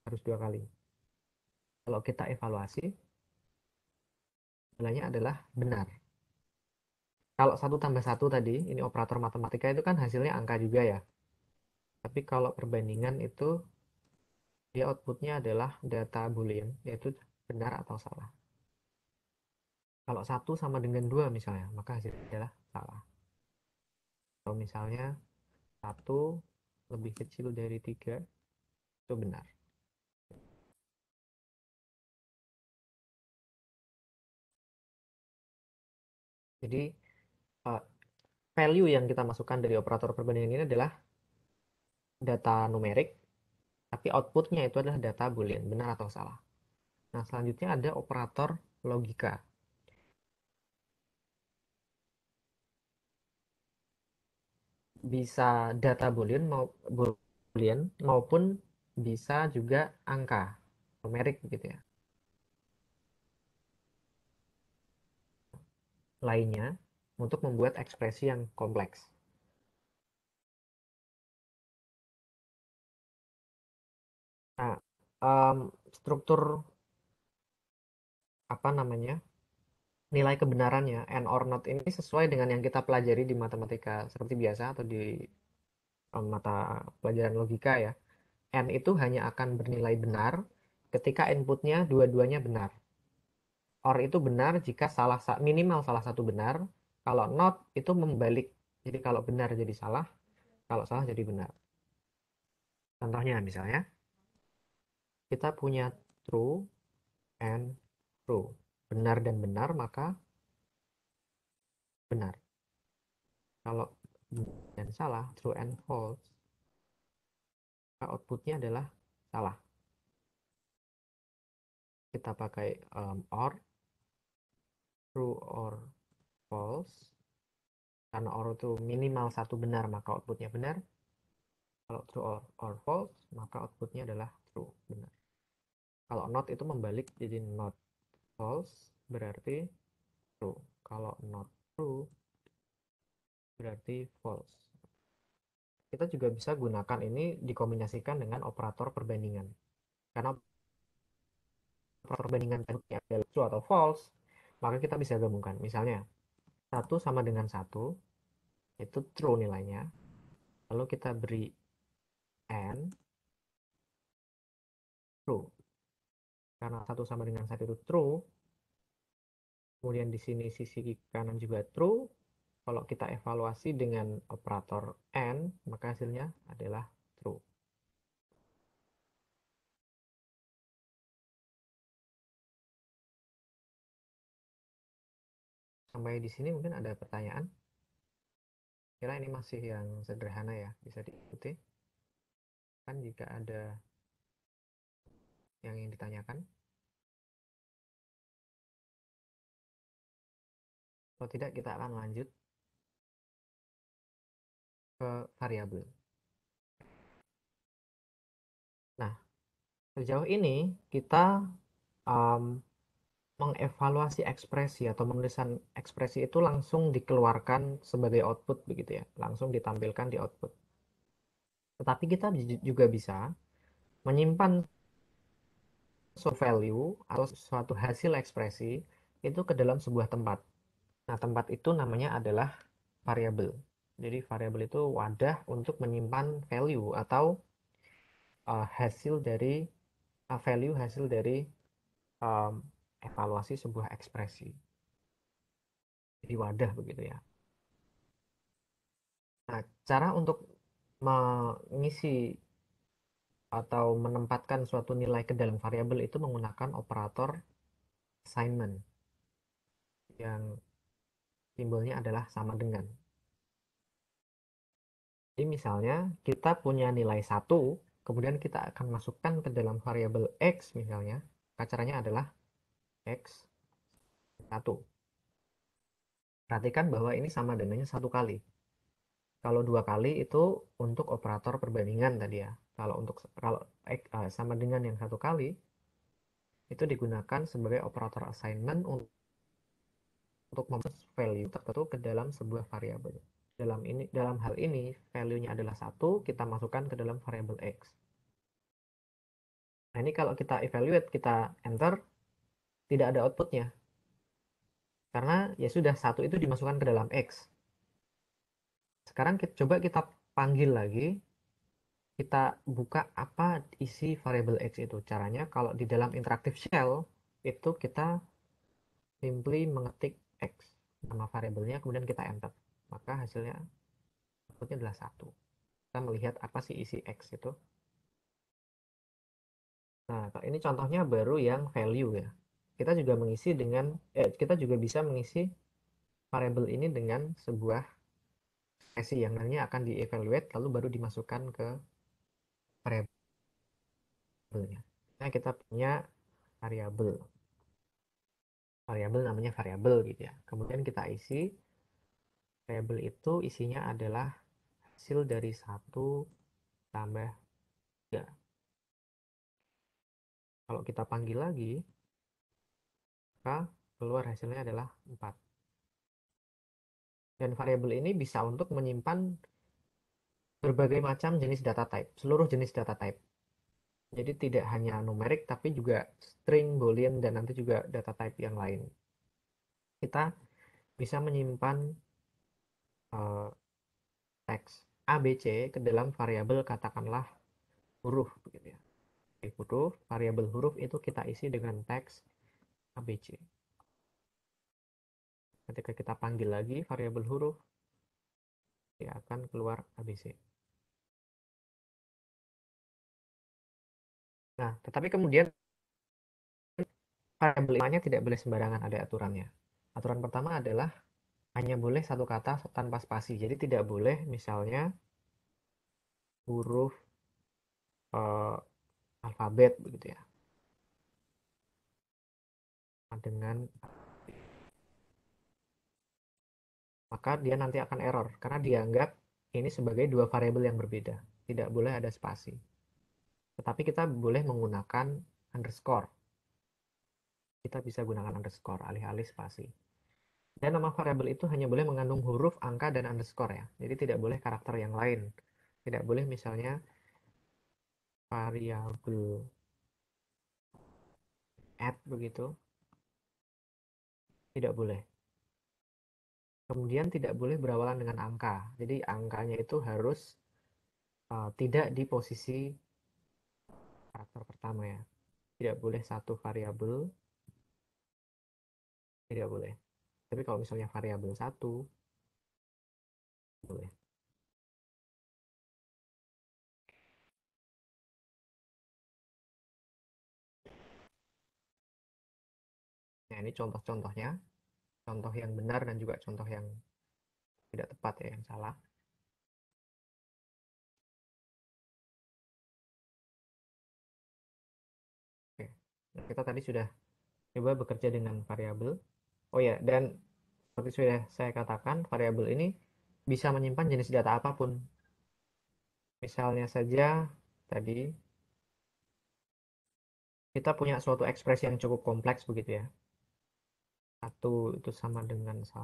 Harus dua kali. Kalau kita evaluasi, nilainya adalah benar. Kalau satu tambah satu tadi, ini operator matematika itu kan hasilnya angka juga ya. Tapi kalau perbandingan itu, dia outputnya adalah data boolean, yaitu benar atau salah. Kalau satu sama dengan dua misalnya, maka hasilnya adalah salah. Kalau misalnya satu lebih kecil dari tiga, itu benar. Jadi uh, value yang kita masukkan dari operator perbandingan ini adalah data numerik, tapi outputnya itu adalah data boolean, benar atau salah. Nah, selanjutnya ada operator logika. Bisa data boolean maupun bisa juga angka numerik gitu ya. Lainnya untuk membuat ekspresi yang kompleks. Nah, struktur apa namanya, nilai kebenarannya and or not ini sesuai dengan yang kita pelajari di matematika seperti biasa atau di mata pelajaran logika ya. N itu hanya akan bernilai benar ketika inputnya dua-duanya benar. Or itu benar jika minimal salah satu benar. Kalau not itu membalik. Jadi kalau benar jadi salah, kalau salah jadi benar. Contohnya misalnya, kita punya true and true. Benar dan benar, maka benar. Kalau dan salah, true and false, maka outputnya adalah salah. Kita pakai or, true or false. Karena or itu minimal satu benar, maka outputnya benar. Kalau true or false, maka outputnya adalah true, benar. Kalau not itu membalik jadi not false, berarti true. Kalau not true, berarti false. Kita juga bisa gunakan ini dikombinasikan dengan operator perbandingan. Karena operator perbandingan bentuknya adalah true atau false, maka kita bisa gabungkan. Misalnya, satu sama dengan satu, itu true nilainya. Lalu kita beri and, true. Karena satu sama dengan satu itu true, kemudian di sini sisi kanan juga true. Kalau kita evaluasi dengan operator and, maka hasilnya adalah true. Sampai di sini mungkin ada pertanyaan. Kira ini masih yang sederhana ya, bisa diikuti. Kan jika ada yang ingin ditanyakan, kalau tidak kita akan lanjut ke variabel. Nah, sejauh ini kita um, mengevaluasi ekspresi atau menuliskan ekspresi itu langsung dikeluarkan sebagai output begitu ya, langsung ditampilkan di output. Tetapi kita juga bisa menyimpan suatu value atau suatu hasil ekspresi itu ke dalam sebuah tempat. Nah, tempat itu namanya adalah variabel. Jadi variabel itu wadah untuk menyimpan value atau hasil dari value hasil dari evaluasi sebuah ekspresi. Jadi wadah begitu ya. Nah, cara untuk mengisi atau menempatkan suatu nilai ke dalam variabel itu menggunakan operator assignment yang simbolnya adalah sama dengan. Jadi misalnya kita punya nilai 1, kemudian kita akan masukkan ke dalam variabel X misalnya. Caranya adalah X 1. Perhatikan bahwa ini sama dengannya 1 kali. Kalau 2 kali itu untuk operator perbandingan tadi ya. Kalau sama dengan yang 1 kali itu digunakan sebagai operator assignment untuk memasuk value tertentu ke dalam sebuah variabel. Dalam hal ini value-nya adalah 1, kita masukkan ke dalam variabel X. Nah, ini kalau kita evaluate, kita enter, tidak ada outputnya. Karena ya sudah, 1 itu dimasukkan ke dalam X. Sekarang coba kita panggil lagi, kita buka apa isi variabel X itu. Caranya kalau di dalam interactive shell, itu kita simply mengetik X, nama variabelnya, kemudian kita enter. Maka hasilnya outputnya adalah 1. Kita melihat apa sih isi X itu. Nah, ini contohnya baru yang value ya. Kita juga bisa mengisi variabel ini dengan sebuah sesi yang nantinya akan dievaluate lalu baru dimasukkan ke variabelnya. Nah, kita punya variabel. Variabel namanya variabel gitu ya. Kemudian kita isi variabel itu isinya adalah hasil dari 1 tambah 3. Kalau kita panggil lagi, maka keluar hasilnya adalah 4. Dan variabel ini bisa untuk menyimpan berbagai macam jenis data type, seluruh jenis data type. Jadi tidak hanya numerik, tapi juga string, boolean, dan nanti juga data type yang lain. Kita bisa menyimpan teks ABC ke dalam variabel katakanlah huruf, begitu ya. Variabel huruf itu kita isi dengan teks ABC. Ketika kita panggil lagi variabel huruf, dia akan keluar ABC. Nah, tetapi kemudian variabel nya tidak boleh sembarangan, ada aturannya. Aturan pertama adalah hanya boleh 1 kata tanpa spasi. Jadi tidak boleh misalnya huruf eh, alfabet begitu ya. Dengan maka dia nanti akan error karena dianggap ini sebagai 2 variabel yang berbeda. Tidak boleh ada spasi. Tetapi kita boleh menggunakan underscore. Kita bisa gunakan underscore alih-alih spasi. Dan nama variabel itu hanya boleh mengandung huruf, angka, dan underscore ya. Jadi tidak boleh karakter yang lain. Tidak boleh misalnya variabel add begitu. Tidak boleh. Kemudian tidak boleh berawalan dengan angka. Jadi angkanya itu harus tidak di posisi karakter pertama ya. Tidak boleh satu variabel, tidak boleh. Tapi kalau misalnya variabel 1, boleh. Nah, ini contoh-contohnya. Contoh yang benar dan juga contoh yang tidak tepat ya, yang salah. Oke. Nah, kita tadi sudah coba bekerja dengan variabel. Oh ya, dan seperti sudah saya katakan, variabel ini bisa menyimpan jenis data apapun. Misalnya saja tadi kita punya suatu ekspresi yang cukup kompleks begitu ya. 1 itu sama dengan 1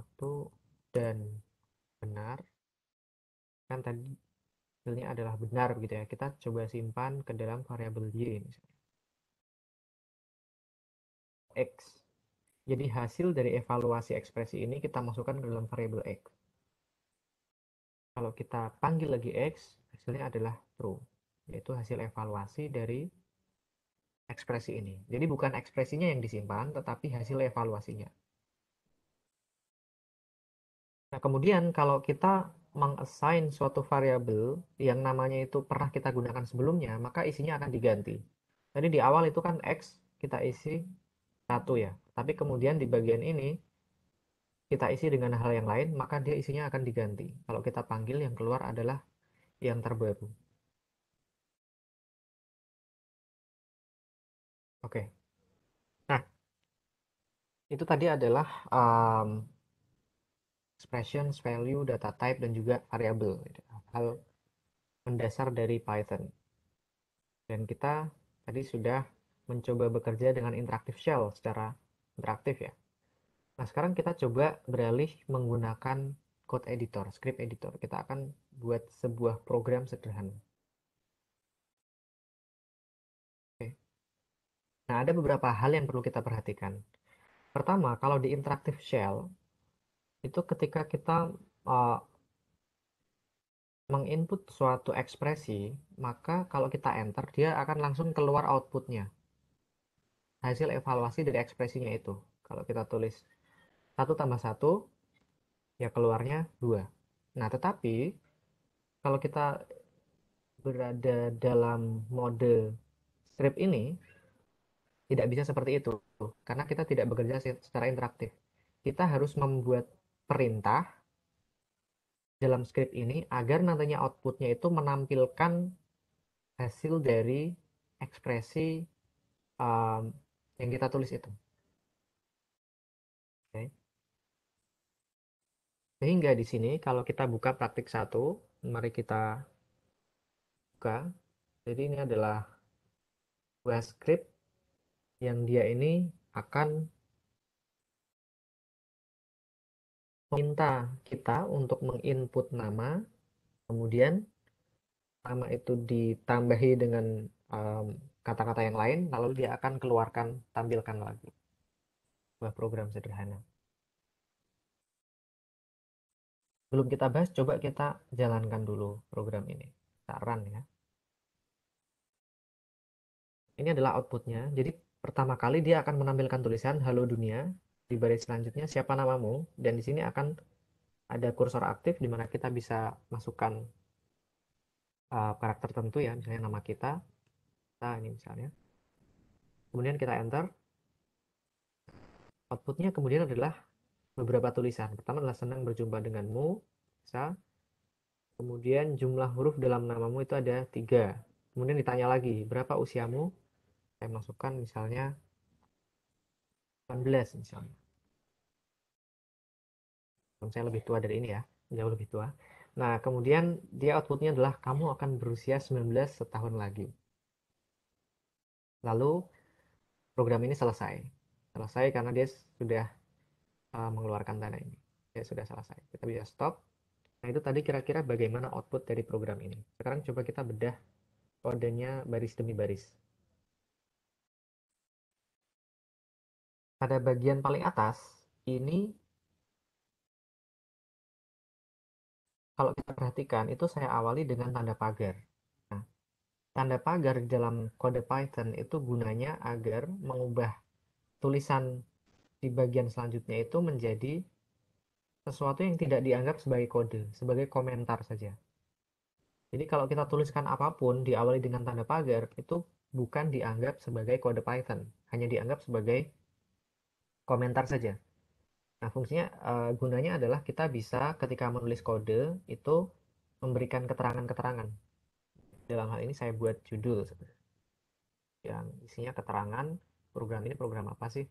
dan benar. Kan tadi hasilnya adalah benar begitu ya. Kita coba simpan ke dalam variabel y misalnya. X. Jadi hasil dari evaluasi ekspresi ini kita masukkan ke dalam variabel X. Kalau kita panggil lagi X, hasilnya adalah true. Yaitu hasil evaluasi dari ekspresi ini. Jadi bukan ekspresinya yang disimpan, tetapi hasil evaluasinya. Nah, kemudian kalau kita mengassign suatu variabel yang namanya itu pernah kita gunakan sebelumnya, maka isinya akan diganti. Tadi di awal itu kan X kita isi 1 ya, tapi kemudian di bagian ini kita isi dengan hal yang lain, maka dia isinya akan diganti. Kalau kita panggil, yang keluar adalah yang terbaru. Oke. Nah, itu tadi adalah expressions, value, data type, dan juga variabel. Hal mendasar dari Python. Dan kita tadi sudah mencoba bekerja dengan interactive shell secara interaktif ya. Nah, sekarang kita coba beralih menggunakan code editor, script editor. Kita akan buat sebuah program sederhana. Oke. Nah, ada beberapa hal yang perlu kita perhatikan. Pertama, kalau di interactive shell, itu ketika kita uh, menginput suatu ekspresi, maka kalau kita enter, dia akan langsung keluar outputnya. Hasil evaluasi dari ekspresinya itu. Kalau kita tulis 1 tambah 1, ya keluarnya 2. Nah, tetapi kalau kita berada dalam mode script ini, tidak bisa seperti itu. Karena kita tidak bekerja secara interaktif. Kita harus membuat perintah dalam script ini agar nantinya outputnya itu menampilkan hasil dari ekspresi um, yang kita tulis itu. Okay. Sehingga di sini kalau kita buka praktik 1, mari kita buka. Jadi ini adalah sebuah script yang dia ini akan meminta kita untuk menginput nama, kemudian nama itu ditambahi dengan kata-kata yang lain, lalu dia akan keluarkan, tampilkan lagi. Sebuah program sederhana. Belum kita bahas, coba kita jalankan dulu program ini. Kita run ya. Ini adalah outputnya. Jadi pertama kali dia akan menampilkan tulisan halo dunia. Di baris selanjutnya siapa namamu, dan di sini akan ada kursor aktif di mana kita bisa masukkan karakter tertentu ya, misalnya nama kita. Nah, ini misalnya. Kemudian kita enter. Outputnya kemudian adalah beberapa tulisan. Pertama adalah senang berjumpa denganmu. Bisa. Kemudian jumlah huruf dalam namamu itu ada 3. Kemudian ditanya lagi, berapa usiamu? Saya masukkan misalnya 18 misalnya. Saya lebih tua dari ini ya, jauh lebih tua. Nah, kemudian dia outputnya adalah kamu akan berusia 19 setahun lagi. Lalu program ini selesai. Selesai karena dia sudah mengeluarkan tanda ini. Dia sudah selesai. Kita bisa stop. Nah, itu tadi kira-kira bagaimana output dari program ini. Sekarang coba kita bedah kodenya baris demi baris. Pada bagian paling atas, ini kalau kita perhatikan, itu saya awali dengan tanda pagar. Nah, tanda pagar di dalam kode Python itu gunanya agar mengubah tulisan di bagian selanjutnya itu menjadi sesuatu yang tidak dianggap sebagai kode, sebagai komentar saja. Jadi kalau kita tuliskan apapun diawali dengan tanda pagar, itu bukan dianggap sebagai kode Python, hanya dianggap sebagai komentar saja. Nah, fungsinya gunanya adalah kita bisa ketika menulis kode itu memberikan keterangan-keterangan. Dalam hal ini saya buat judul yang isinya keterangan program ini program apa sih.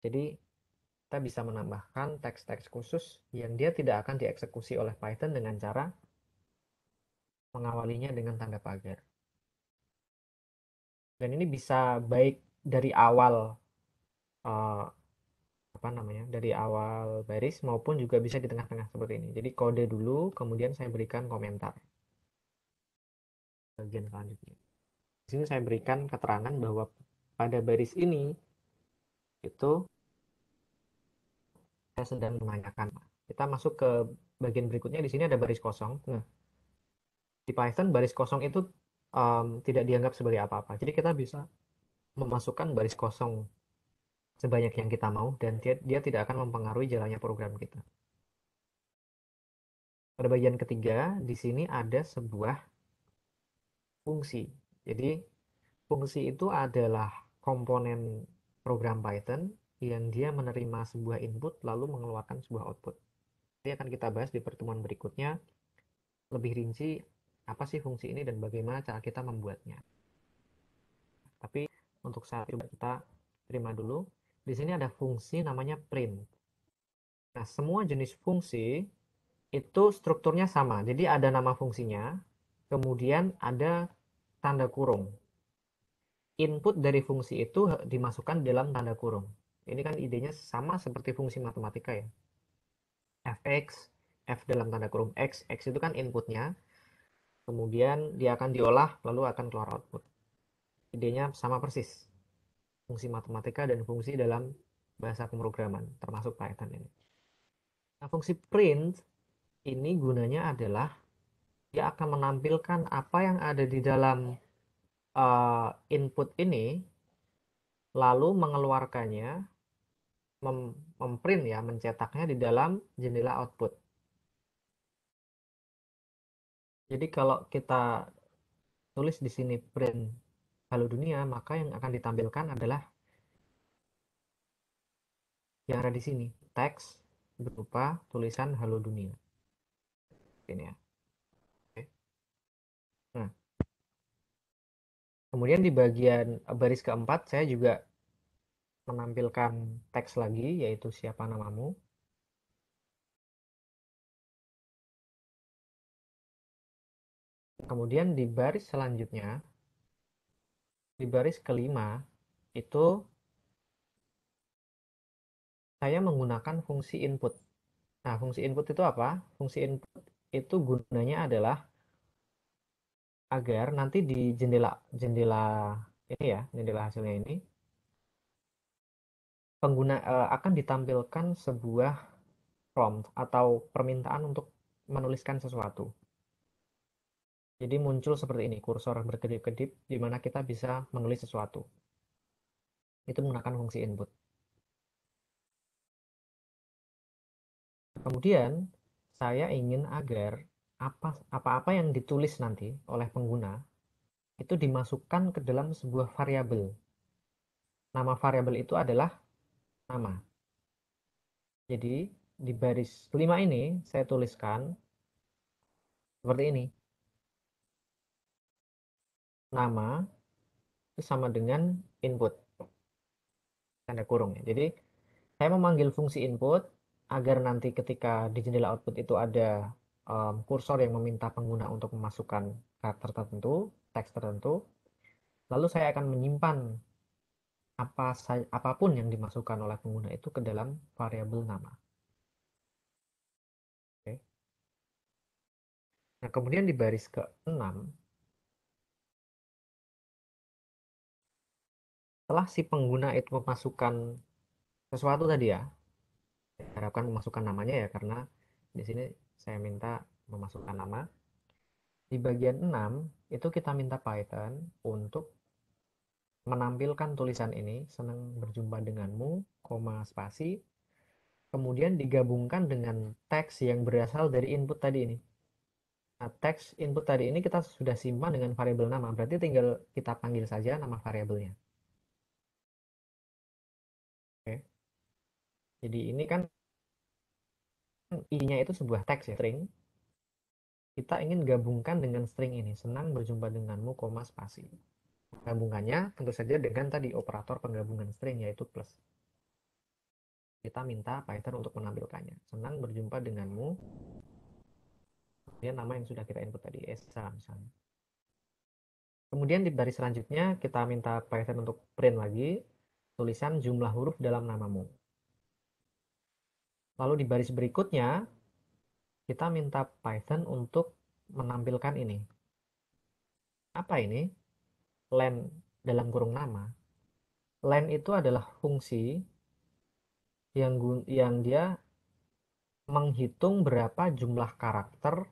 Jadi kita bisa menambahkan teks-teks khusus yang dia tidak akan dieksekusi oleh Python dengan cara mengawalinya dengan tanda pagar. Dan ini bisa baik dari awal uh, apa namanya, dari awal baris maupun juga bisa di tengah-tengah seperti ini. Jadi kode dulu, kemudian saya berikan komentar bagian selanjutnya. Di sini saya berikan keterangan bahwa pada baris ini itu saya sedang menanyakan. Kita masuk ke bagian berikutnya. Di sini ada baris kosong. Nah, di Python baris kosong itu tidak dianggap sebagai apa-apa. Jadi kita bisa memasukkan baris kosong sebanyak yang kita mau dan dia tidak akan mempengaruhi jalannya program kita. Pada bagian ketiga, di sini ada sebuah fungsi. Jadi, fungsi itu adalah komponen program Python yang dia menerima sebuah input lalu mengeluarkan sebuah output. Ini akan kita bahas di pertemuan berikutnya lebih rinci apa sih fungsi ini dan bagaimana cara kita membuatnya. Tapi untuk saat ini kita terima dulu. Di sini ada fungsi namanya print. Nah, semua jenis fungsi itu strukturnya sama. Jadi ada nama fungsinya, kemudian ada tanda kurung. Input dari fungsi itu dimasukkan dalam tanda kurung. Ini kan idenya sama seperti fungsi matematika ya. Fx, f dalam tanda kurung x, x itu kan inputnya, kemudian dia akan diolah, lalu akan keluar output. Idenya sama persis. Fungsi matematika dan fungsi dalam bahasa pemrograman, termasuk Python ini. Nah, fungsi print ini gunanya adalah dia akan menampilkan apa yang ada di dalam input ini, lalu mengeluarkannya, memprint ya, mencetaknya di dalam jendela output. Jadi kalau kita tulis di sini print halo dunia, maka yang akan ditampilkan adalah yang ada di sini, teks berupa tulisan halo dunia. Ini ya. Oke. Nah, kemudian di bagian baris keempat saya juga menampilkan teks lagi, yaitu siapa namamu. Kemudian di baris selanjutnya, di baris kelima, itu saya menggunakan fungsi input. Nah, fungsi input itu apa? Fungsi input itu gunanya adalah agar nanti di jendela jendela ini ya, jendela hasilnya ini, pengguna akan ditampilkan sebuah prompt atau permintaan untuk menuliskan sesuatu. Jadi muncul seperti ini, kursor berkedip-kedip di mana kita bisa menulis sesuatu. Itu menggunakan fungsi input. Kemudian saya ingin agar apa-apa yang ditulis nanti oleh pengguna itu dimasukkan ke dalam sebuah variabel. Nama variabel itu adalah nama. Jadi di baris 5 ini saya tuliskan seperti ini. Nama itu sama dengan input. Tanda kurung ya. Jadi saya memanggil fungsi input agar nanti ketika di jendela output itu ada kursor yang meminta pengguna untuk memasukkan karakter tertentu, teks tertentu. Lalu saya akan menyimpan apapun yang dimasukkan oleh pengguna itu ke dalam variabel nama. Oke. Nah, kemudian di baris ke-6, setelah si pengguna itu memasukkan sesuatu tadi ya, saya harapkan memasukkan namanya ya, karena di sini saya minta memasukkan nama. Di bagian 6, itu kita minta Python untuk menampilkan tulisan ini, senang berjumpa denganmu, koma spasi, kemudian digabungkan dengan teks yang berasal dari input tadi ini. Nah, teks input tadi ini kita sudah simpan dengan variabel nama, berarti tinggal kita panggil saja nama variabelnya. Oke. Jadi ini kan i-nya itu sebuah teks ya, string. Kita ingin gabungkan dengan string ini, senang berjumpa denganmu, koma spasi. Gabungannya tentu saja dengan tadi operator penggabungan string yaitu plus. Kita minta Python untuk menampilkannya. Senang berjumpa denganmu. Kemudian nama yang sudah kita input tadi, Esa misalnya. Kemudian di baris selanjutnya kita minta Python untuk print lagi tulisan jumlah huruf dalam namamu. Lalu di baris berikutnya kita minta Python untuk menampilkan ini. Apa ini? Len dalam kurung nama. Len itu adalah fungsi yang dia menghitung berapa jumlah karakter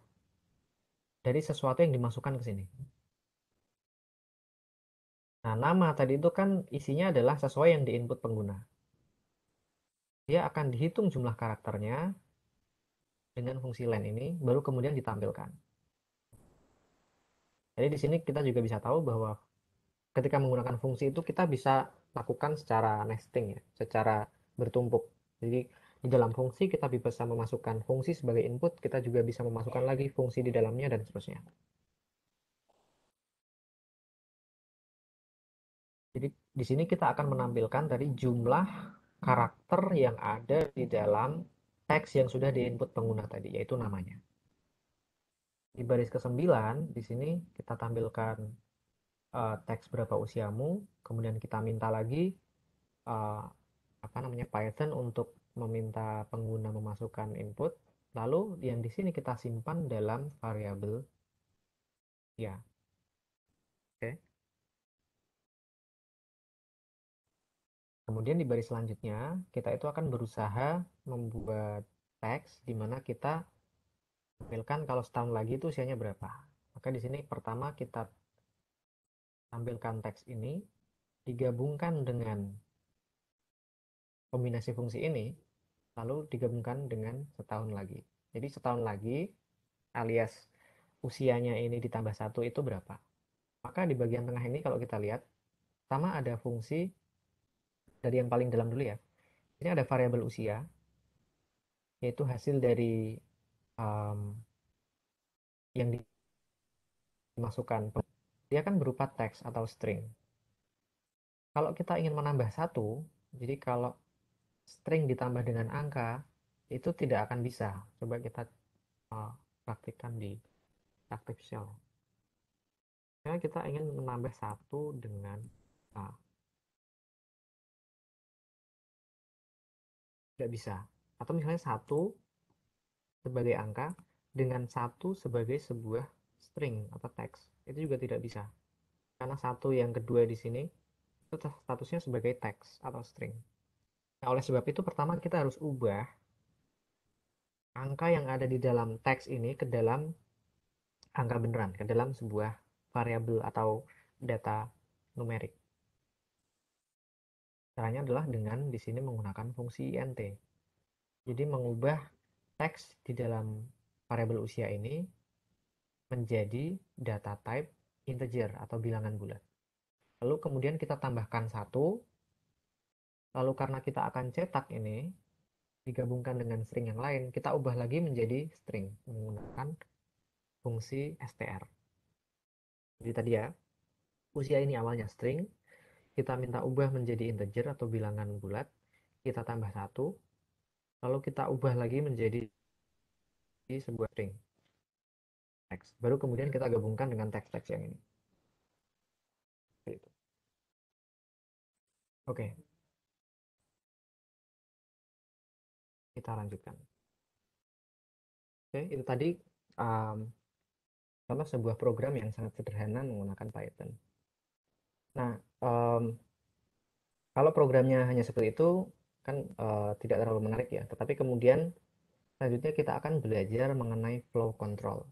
dari sesuatu yang dimasukkan ke sini. Nah, nama tadi itu kan isinya adalah sesuai yang diinput pengguna. Dia akan dihitung jumlah karakternya, dengan fungsi len ini baru kemudian ditampilkan. Jadi di sini kita juga bisa tahu bahwa ketika menggunakan fungsi itu kita bisa lakukan secara nesting ya, secara bertumpuk. Jadi di dalam fungsi kita bisa memasukkan fungsi sebagai input, kita juga bisa memasukkan lagi fungsi di dalamnya dan seterusnya. Jadi di sini kita akan menampilkan dari jumlah karakter yang ada di dalam teks yang sudah diinput pengguna tadi, yaitu namanya. Di baris ke-9, di sini kita tampilkan teks berapa usiamu, kemudian kita minta lagi uh, Python untuk meminta pengguna memasukkan input, lalu yang di sini kita simpan dalam variabel ya. Oke. Kemudian di baris selanjutnya kita itu akan berusaha membuat teks di mana kita tampilkan kalau setahun lagi itu usianya berapa. Maka di sini pertama kita tampilkan teks ini digabungkan dengan kombinasi fungsi ini, lalu digabungkan dengan setahun lagi. Jadi setahun lagi alias usianya ini ditambah satu itu berapa? Maka di bagian tengah ini kalau kita lihat, sama ada fungsi dari yang paling dalam dulu ya. Ini ada variabel usia, yaitu hasil dari um, yang dimasukkan. Dia kan berupa teks atau string. Kalau kita ingin menambah satu, jadi kalau string ditambah dengan angka, itu tidak akan bisa. Coba kita uh, praktikkan di active shell. Ya, kita ingin menambah satu dengan tidak bisa. Atau misalnya satu sebagai angka dengan satu sebagai sebuah string atau teks. Itu juga tidak bisa. Karena satu yang kedua di sini itu statusnya sebagai teks atau string. Nah, oleh sebab itu pertama kita harus ubah angka yang ada di dalam teks ini ke dalam angka beneran, ke dalam sebuah variabel atau data numerik. Caranya adalah dengan di sini menggunakan fungsi int. Jadi mengubah teks di dalam variabel usia ini menjadi data type integer atau bilangan bulat. Lalu kemudian kita tambahkan satu, lalu karena kita akan cetak ini, digabungkan dengan string yang lain, kita ubah lagi menjadi string menggunakan fungsi str. Jadi tadi ya, usia ini awalnya string, kita minta ubah menjadi integer atau bilangan bulat, kita tambah satu, lalu kita ubah lagi menjadi sebuah string teks. Baru kemudian kita gabungkan dengan teks-teks yang ini. Oke, kita lanjutkan. Oke, itu tadi um, contoh sebuah program yang sangat sederhana menggunakan Python. Nah, kalau programnya hanya seperti itu, kan tidak terlalu menarik ya. Tetapi kemudian selanjutnya kita akan belajar mengenai flow control.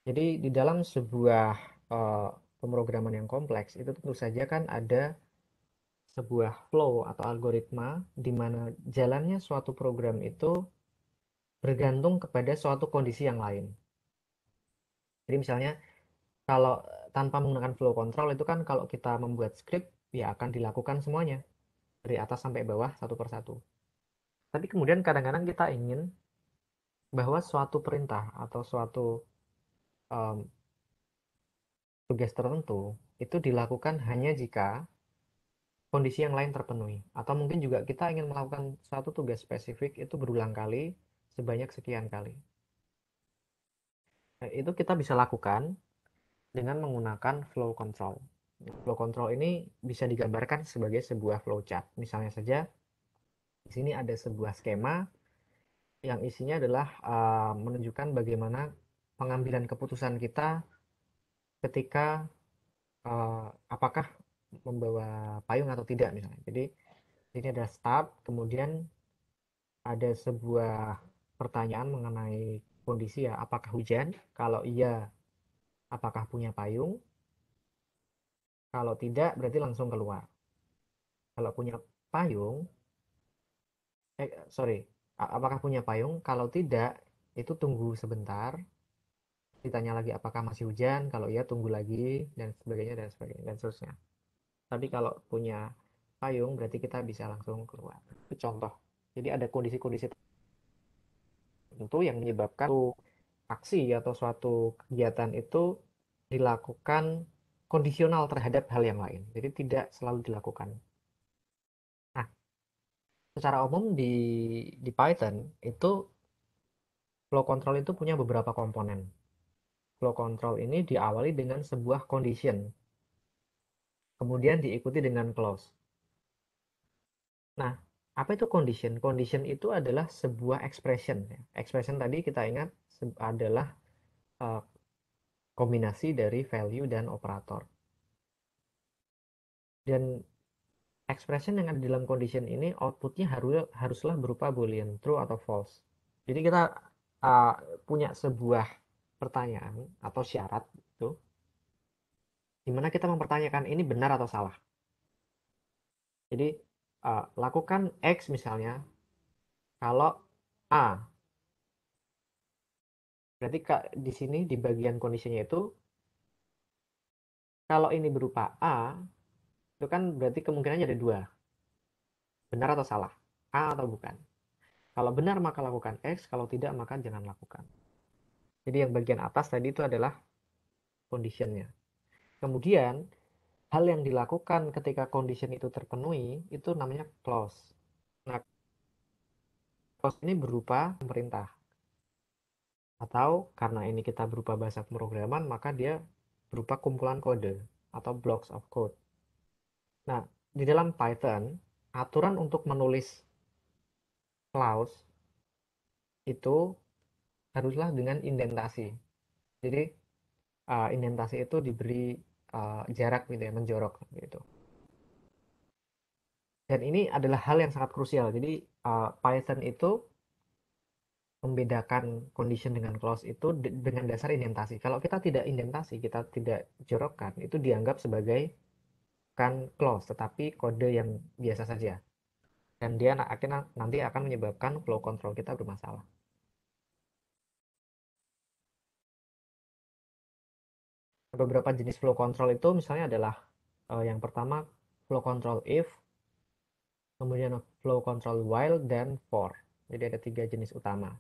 Jadi di dalam sebuah uh, pemrograman yang kompleks itu tentu saja kan ada sebuah flow atau algoritma di mana jalannya suatu program itu bergantung kepada suatu kondisi yang lain. Jadi misalnya kalau tanpa menggunakan flow control itu kan kalau kita membuat script ya akan dilakukan semuanya dari atas sampai bawah satu persatu. Tapi kemudian kadang-kadang kita ingin bahwa suatu perintah atau suatu um, tugas tertentu itu dilakukan hanya jika kondisi yang lain terpenuhi. Atau mungkin juga kita ingin melakukan suatu tugas spesifik itu berulang kali sebanyak sekian kali. Nah, itu kita bisa lakukan dengan menggunakan flow control. Flow control ini bisa digambarkan sebagai sebuah flowchart. Misalnya saja di sini ada sebuah skema yang isinya adalah menunjukkan bagaimana pengambilan keputusan kita ketika apakah membawa payung atau tidak misalnya. Jadi ini ada start, kemudian ada sebuah pertanyaan mengenai kondisi ya, apakah hujan? Kalau iya, apakah punya payung? Kalau tidak, berarti langsung keluar. Kalau punya payung, sorry, apakah punya payung? Kalau tidak, itu tunggu sebentar. Ditanya lagi apakah masih hujan. Kalau iya, tunggu lagi dan sebagainya dan seterusnya. Tapi kalau punya payung, berarti kita bisa langsung keluar. Itu contoh. Jadi ada kondisi-kondisi tertentu yang menyebabkan suatu aksi atau suatu kegiatan itu dilakukan kondisional terhadap hal yang lain. Jadi tidak selalu dilakukan. Nah, secara umum di Python itu flow control itu punya beberapa komponen. Flow control ini diawali dengan sebuah condition, kemudian diikuti dengan clause. Nah, apa itu condition? Condition itu adalah sebuah expression. Expression tadi kita ingat adalah uh, kombinasi dari value dan operator. Dan expression yang ada di dalam condition ini outputnya haruslah berupa boolean true atau false. Jadi kita uh, punya sebuah pertanyaan atau syarat itu, di mana kita mempertanyakan ini benar atau salah. Jadi lakukan X misalnya kalau A. Berarti di sini di bagian kondisinya itu kalau ini berupa A, itu kan berarti kemungkinannya ada dua, benar atau salah, A atau bukan. Kalau benar maka lakukan X, kalau tidak maka jangan lakukan. Jadi yang bagian atas tadi itu adalah conditionnya. Kemudian hal yang dilakukan ketika condition itu terpenuhi itu namanya clause. Nah, clause ini berupa pemerintah. Atau karena ini kita berupa bahasa pemrograman, maka dia berupa kumpulan kode atau blocks of code. Nah, di dalam Python, aturan untuk menulis clause itu haruslah dengan indentasi. Jadi, indentasi itu diberi jarak gitu ya, menjorok gitu. Dan ini adalah hal yang sangat krusial. Jadi, Python itu membedakan condition dengan clause itu dengan dasar indentasi. Kalau kita tidak indentasi, kita tidak jorokkan, itu dianggap sebagai bukan clause, tetapi kode yang biasa saja. Dan dia nanti akan menyebabkan flow control kita bermasalah. Beberapa jenis flow control itu misalnya adalah yang pertama flow control if, kemudian flow control while, dan for. Jadi ada tiga jenis utama.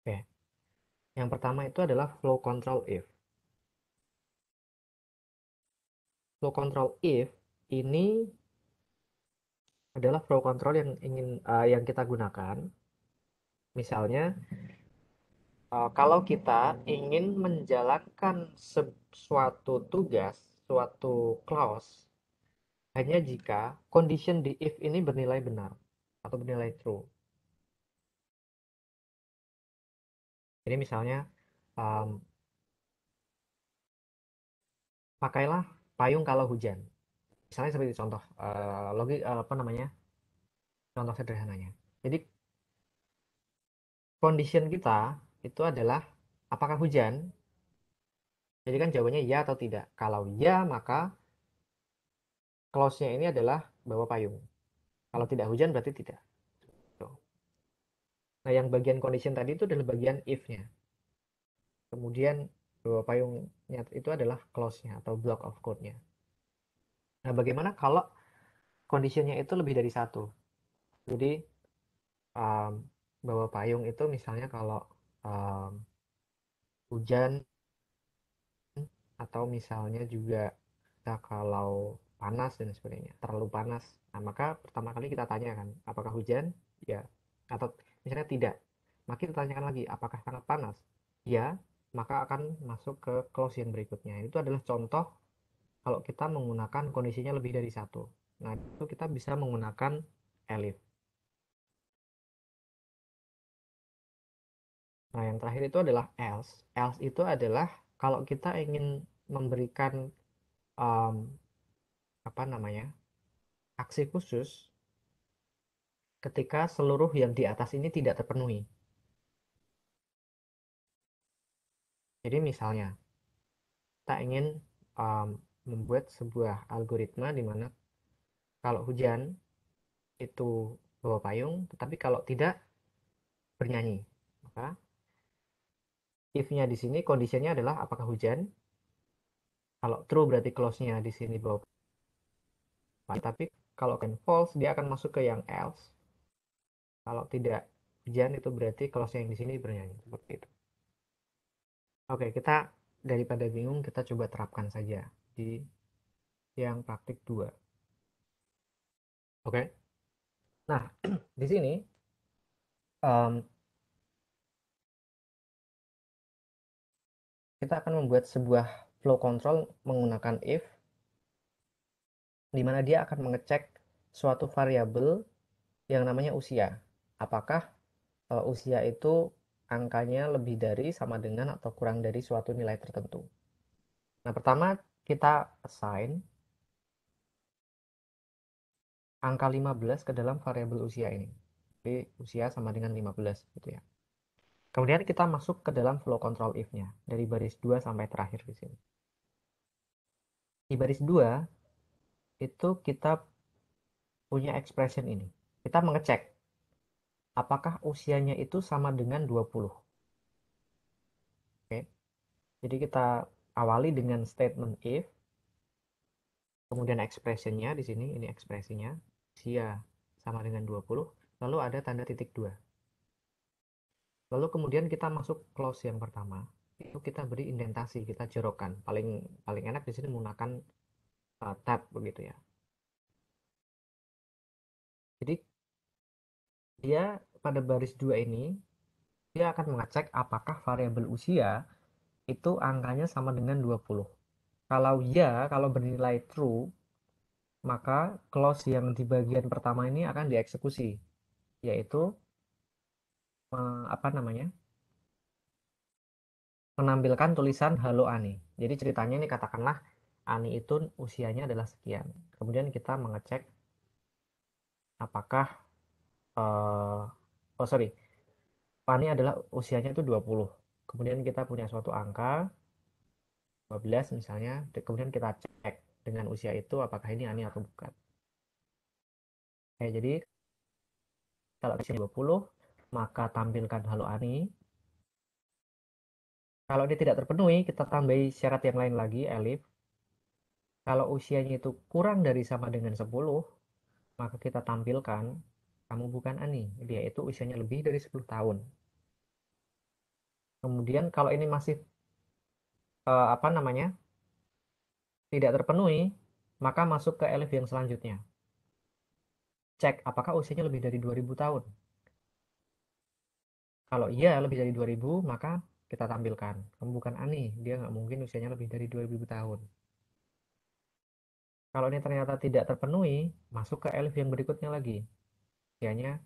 Oke. Yang pertama itu adalah flow control if. Flow control if ini adalah flow control yang kita gunakan. Misalnya kalau kita ingin menjalankan suatu tugas, suatu clause, hanya jika condition di if ini bernilai benar atau bernilai true. Jadi misalnya um, pakailah payung kalau hujan. Misalnya seperti contoh apa namanya? Contoh sederhananya. Jadi condition kita itu adalah apakah hujan? Jadi kan jawabannya ya atau tidak. Kalau ya, maka clause-nya ini adalah bawa payung. Kalau tidak hujan berarti tidak. Tuh. Nah, yang bagian condition tadi itu adalah bagian if-nya. Kemudian bawa payungnya itu adalah clause-nya atau block of code-nya. Nah, bagaimana kalau condition-nya itu lebih dari satu? Jadi um, bawa payung itu misalnya kalau um, hujan, atau misalnya juga kita kalau panas dan sebagainya, terlalu panas. Nah, maka pertama kali kita tanyakan, apakah hujan? Ya. Atau misalnya tidak. Maka kita tanyakan lagi, apakah sangat panas? Ya, maka akan masuk ke clause yang berikutnya. Itu adalah contoh kalau kita menggunakan kondisinya lebih dari satu. Nah, itu kita bisa menggunakan elif. Nah, yang terakhir itu adalah else. Else itu adalah kalau kita ingin memberikan um, apa namanya aksi khusus ketika seluruh yang di atas ini tidak terpenuhi. Jadi misalnya kita ingin um, membuat sebuah algoritma di mana kalau hujan itu bawa payung, tetapi kalau tidak bernyanyi. Maka if-nya di sini kondisinya adalah apakah hujan. Kalau true berarti clause-nya di sini bawa payung, tapi kalau kan false dia akan masuk ke yang else. Kalau tidak hujan itu berarti clause yang di sini bernyanyi, seperti itu. Oke, kita daripada bingung kita coba terapkan saja di yang praktik 2. Oke. Nah, di sini em, kita akan membuat sebuah flow control menggunakan if, di mana dia akan mengecek suatu variabel yang namanya usia. Apakah usia itu angkanya lebih dari, sama dengan, atau kurang dari suatu nilai tertentu. Nah, pertama kita assign angka 15 ke dalam variabel usia ini. Jadi usia sama dengan 15 gitu ya. Kemudian kita masuk ke dalam flow control if-nya dari baris 2 sampai terakhir di sini. Di baris 2 itu kita punya expression ini. Kita mengecek apakah usianya itu sama dengan 20. Oke. Jadi kita awali dengan statement if, kemudian expressionnya di sini, ini ekspresinya, usia sama dengan 20, lalu ada tanda titik 2. Lalu kemudian kita masuk clause yang pertama, itu kita beri indentasi, kita jorokkan. Paling paling enak di sini menggunakan tab begitu ya. Jadi dia pada baris 2 ini dia akan mengecek apakah variabel usia itu angkanya sama dengan 20. Kalau ya, kalau bernilai true, maka clause yang di bagian pertama ini akan dieksekusi, yaitu apa namanya? Menampilkan tulisan halo Ani. Jadi ceritanya ini katakanlah Ani itu usianya adalah sekian. Kemudian kita mengecek apakah oh sorry, Ani adalah usianya itu 20. Kemudian kita punya suatu angka 12 misalnya, kemudian kita cek dengan usia itu apakah ini Ani atau bukan. Oke, jadi kalau usia 20, maka tampilkan halo Ani. Kalau ini tidak terpenuhi, kita tambahi syarat yang lain lagi, elif. Kalau usianya itu kurang dari sama dengan 10, maka kita tampilkan kamu bukan Ani, dia itu usianya lebih dari 10 tahun. Kemudian kalau ini masih apa namanya? Tidak terpenuhi, maka masuk ke elif yang selanjutnya. Cek apakah usianya lebih dari 2000 tahun. Kalau iya lebih dari 2000, maka kita tampilkan kamu bukan Ani, dia nggak mungkin usianya lebih dari 2000 tahun. Kalau ini ternyata tidak terpenuhi, masuk ke elif yang berikutnya lagi. Usianya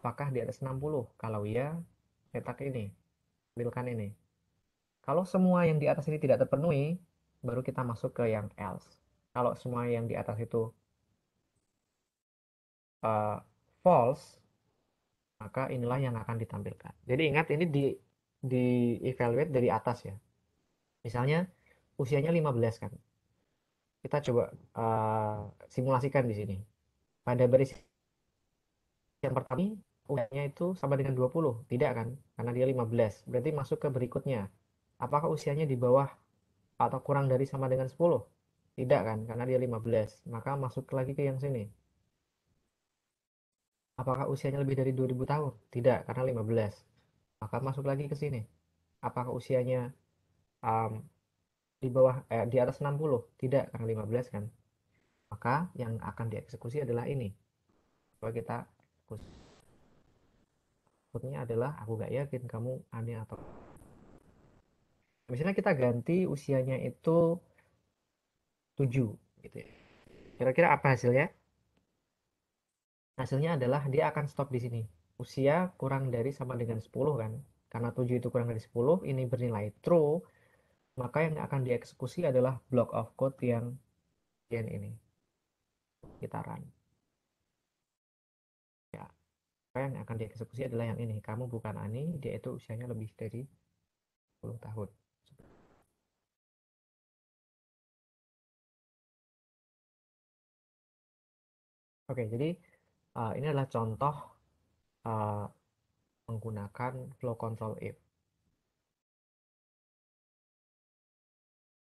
apakah di atas 60? Kalau iya, cetak ini, tampilkan ini. Kalau semua yang di atas ini tidak terpenuhi, baru kita masuk ke yang else. Kalau semua yang di atas itu uh, false, maka inilah yang akan ditampilkan. Jadi ingat ini di evaluate dari atas ya. Misalnya usianya 15 kan. Kita coba simulasikan di sini. Pada baris yang pertama usianya itu sama dengan 20. Tidak kan? Karena dia 15. Berarti masuk ke berikutnya. Apakah usianya di bawah atau kurang dari sama dengan 10? Tidak kan? Karena dia 15. Maka masuk lagi ke yang sini. Apakah usianya lebih dari 2000 tahun? Tidak, karena 15. Maka masuk lagi ke sini. Apakah usianya um, di bawah di atas 60? Tidak, karena 15 kan. Maka yang akan dieksekusi adalah ini. Coba kita maksudnya adalah aku gak yakin kamu aneh atau misalnya kita ganti usianya itu 7 gitu ya. Kira-kira apa hasilnya? Hasilnya adalah dia akan stop di sini. Usia kurang dari sama dengan 10 kan. Karena 7 itu kurang dari 10, ini bernilai true, maka yang akan dieksekusi adalah block of code yang gen ini. Kita run. Ya, maka yang akan dieksekusi adalah yang ini. Kamu bukan Ani, dia itu usianya lebih dari 10 tahun. Oke, jadi Ini adalah contoh uh, menggunakan flow control if.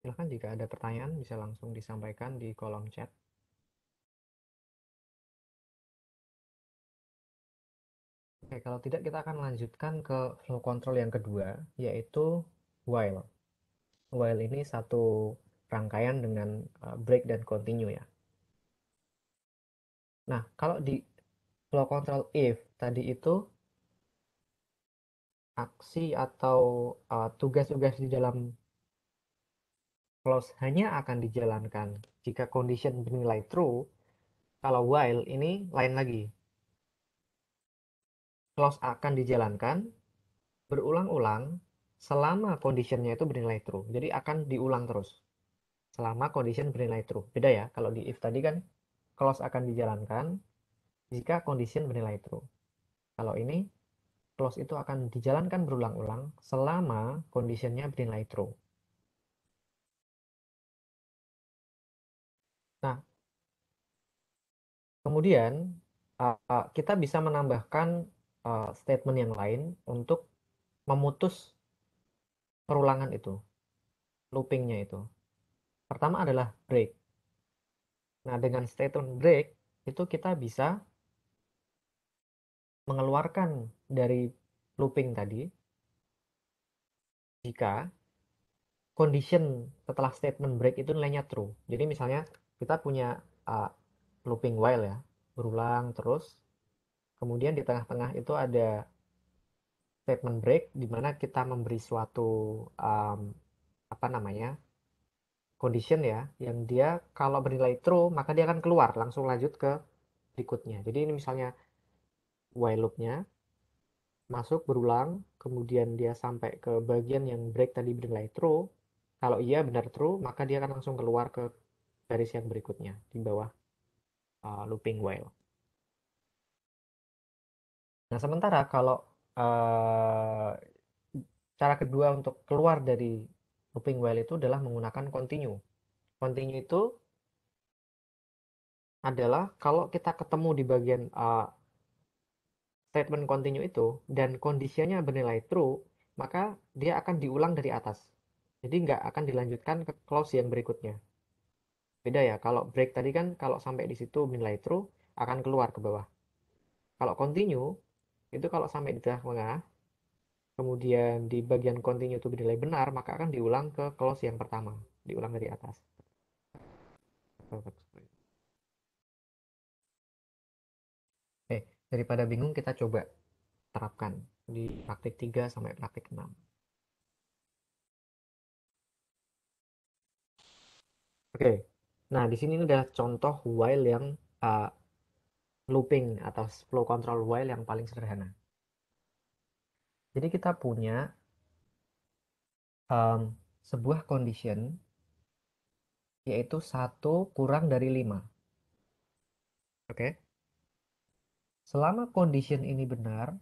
Silahkan jika ada pertanyaan bisa langsung disampaikan di kolom chat. Oke, kalau tidak kita akan lanjutkan ke flow control yang kedua, yaitu while. While ini satu rangkaian dengan break dan continue ya. Nah, kalau di flow control if tadi itu aksi atau tugas-tugas di dalam clause hanya akan dijalankan jika condition bernilai true. Kalau while ini lain lagi. Clause akan dijalankan berulang-ulang selama conditionnya itu bernilai true. Jadi akan diulang terus selama condition bernilai true. Beda ya, kalau di if tadi kan clause akan dijalankan jika condition bernilai true. Kalau ini clause itu akan dijalankan berulang-ulang selama conditionnya bernilai true. Nah, kemudian kita bisa menambahkan statement yang lain untuk memutus perulangan itu, loopingnya itu. Pertama adalah break. Nah, dengan statement break itu kita bisa mengeluarkan dari looping tadi jika condition setelah statement break itu nilainya true. Jadi misalnya kita punya uh, looping while ya, berulang terus. Kemudian di tengah-tengah itu ada statement break di mana kita memberi suatu um, apa namanya condition ya, yang dia kalau bernilai true maka dia akan keluar langsung lanjut ke berikutnya. Jadi ini misalnya while loopnya masuk berulang, kemudian dia sampai ke bagian yang break tadi bernilai true. Kalau iya benar true, maka dia akan langsung keluar ke garis yang berikutnya di bawah looping while. Nah, sementara kalau uh, cara kedua untuk keluar dari looping while itu adalah menggunakan continue. Continue itu adalah kalau kita ketemu di bagian statement continue itu dan kondisinya bernilai true, maka dia akan diulang dari atas. Jadi nggak akan dilanjutkan ke clause yang berikutnya. Beda ya, kalau break tadi kan kalau sampai di situ bernilai true, akan keluar ke bawah. Kalau continue, itu kalau sampai di tengah-tengah, kemudian di bagian continue itu bernilai benar, maka akan diulang ke clause yang pertama. Diulang dari atas. Daripada bingung kita coba terapkan di praktik 3 sampai praktik 6. Oke. Nah, di sini adalah contoh while yang uh, looping atau flow control while yang paling sederhana. Jadi kita punya sebuah condition yaitu 1 kurang dari 5. Oke. Selama condition ini benar,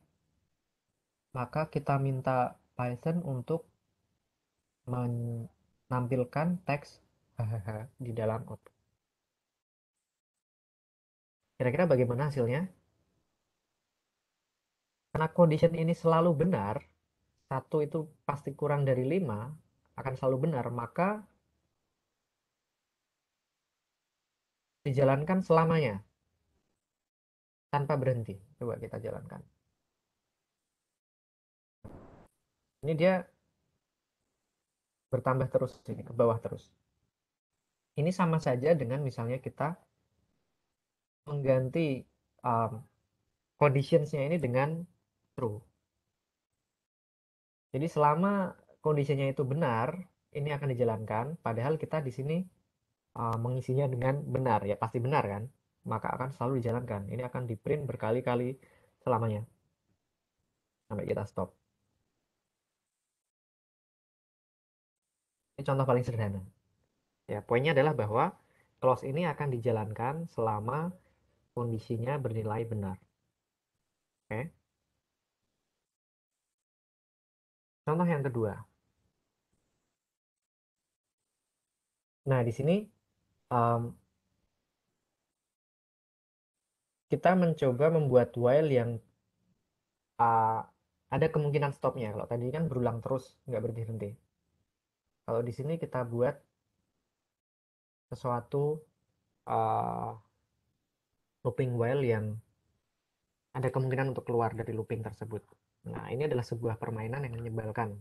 maka kita minta Python untuk menampilkan teks hahaha di dalam output. Kira-kira bagaimana hasilnya? Karena condition ini selalu benar, 1 itu pasti kurang dari 5, akan selalu benar, maka dijalankan selamanya, tanpa berhenti. Coba kita jalankan. Ini dia bertambah terus, ini ke bawah terus. Ini sama saja dengan misalnya kita mengganti um, conditionsnya ini dengan true. Jadi selama kondisinya itu benar, ini akan dijalankan. Padahal kita di sini mengisinya dengan benar, ya pasti benar kan? Maka akan selalu dijalankan. Ini akan di print berkali-kali selamanya sampai kita stop. Ini contoh paling sederhana. Ya, poinnya adalah bahwa clause ini akan dijalankan selama kondisinya bernilai benar. Oke. Contoh yang kedua. Nah, di sini um, kita mencoba membuat while yang uh, ada kemungkinan stopnya. Kalau tadi kan berulang terus, nggak berhenti-henti. Kalau di sini kita buat sesuatu uh, looping while yang ada kemungkinan untuk keluar dari looping tersebut. Nah, ini adalah sebuah permainan yang menyebalkan,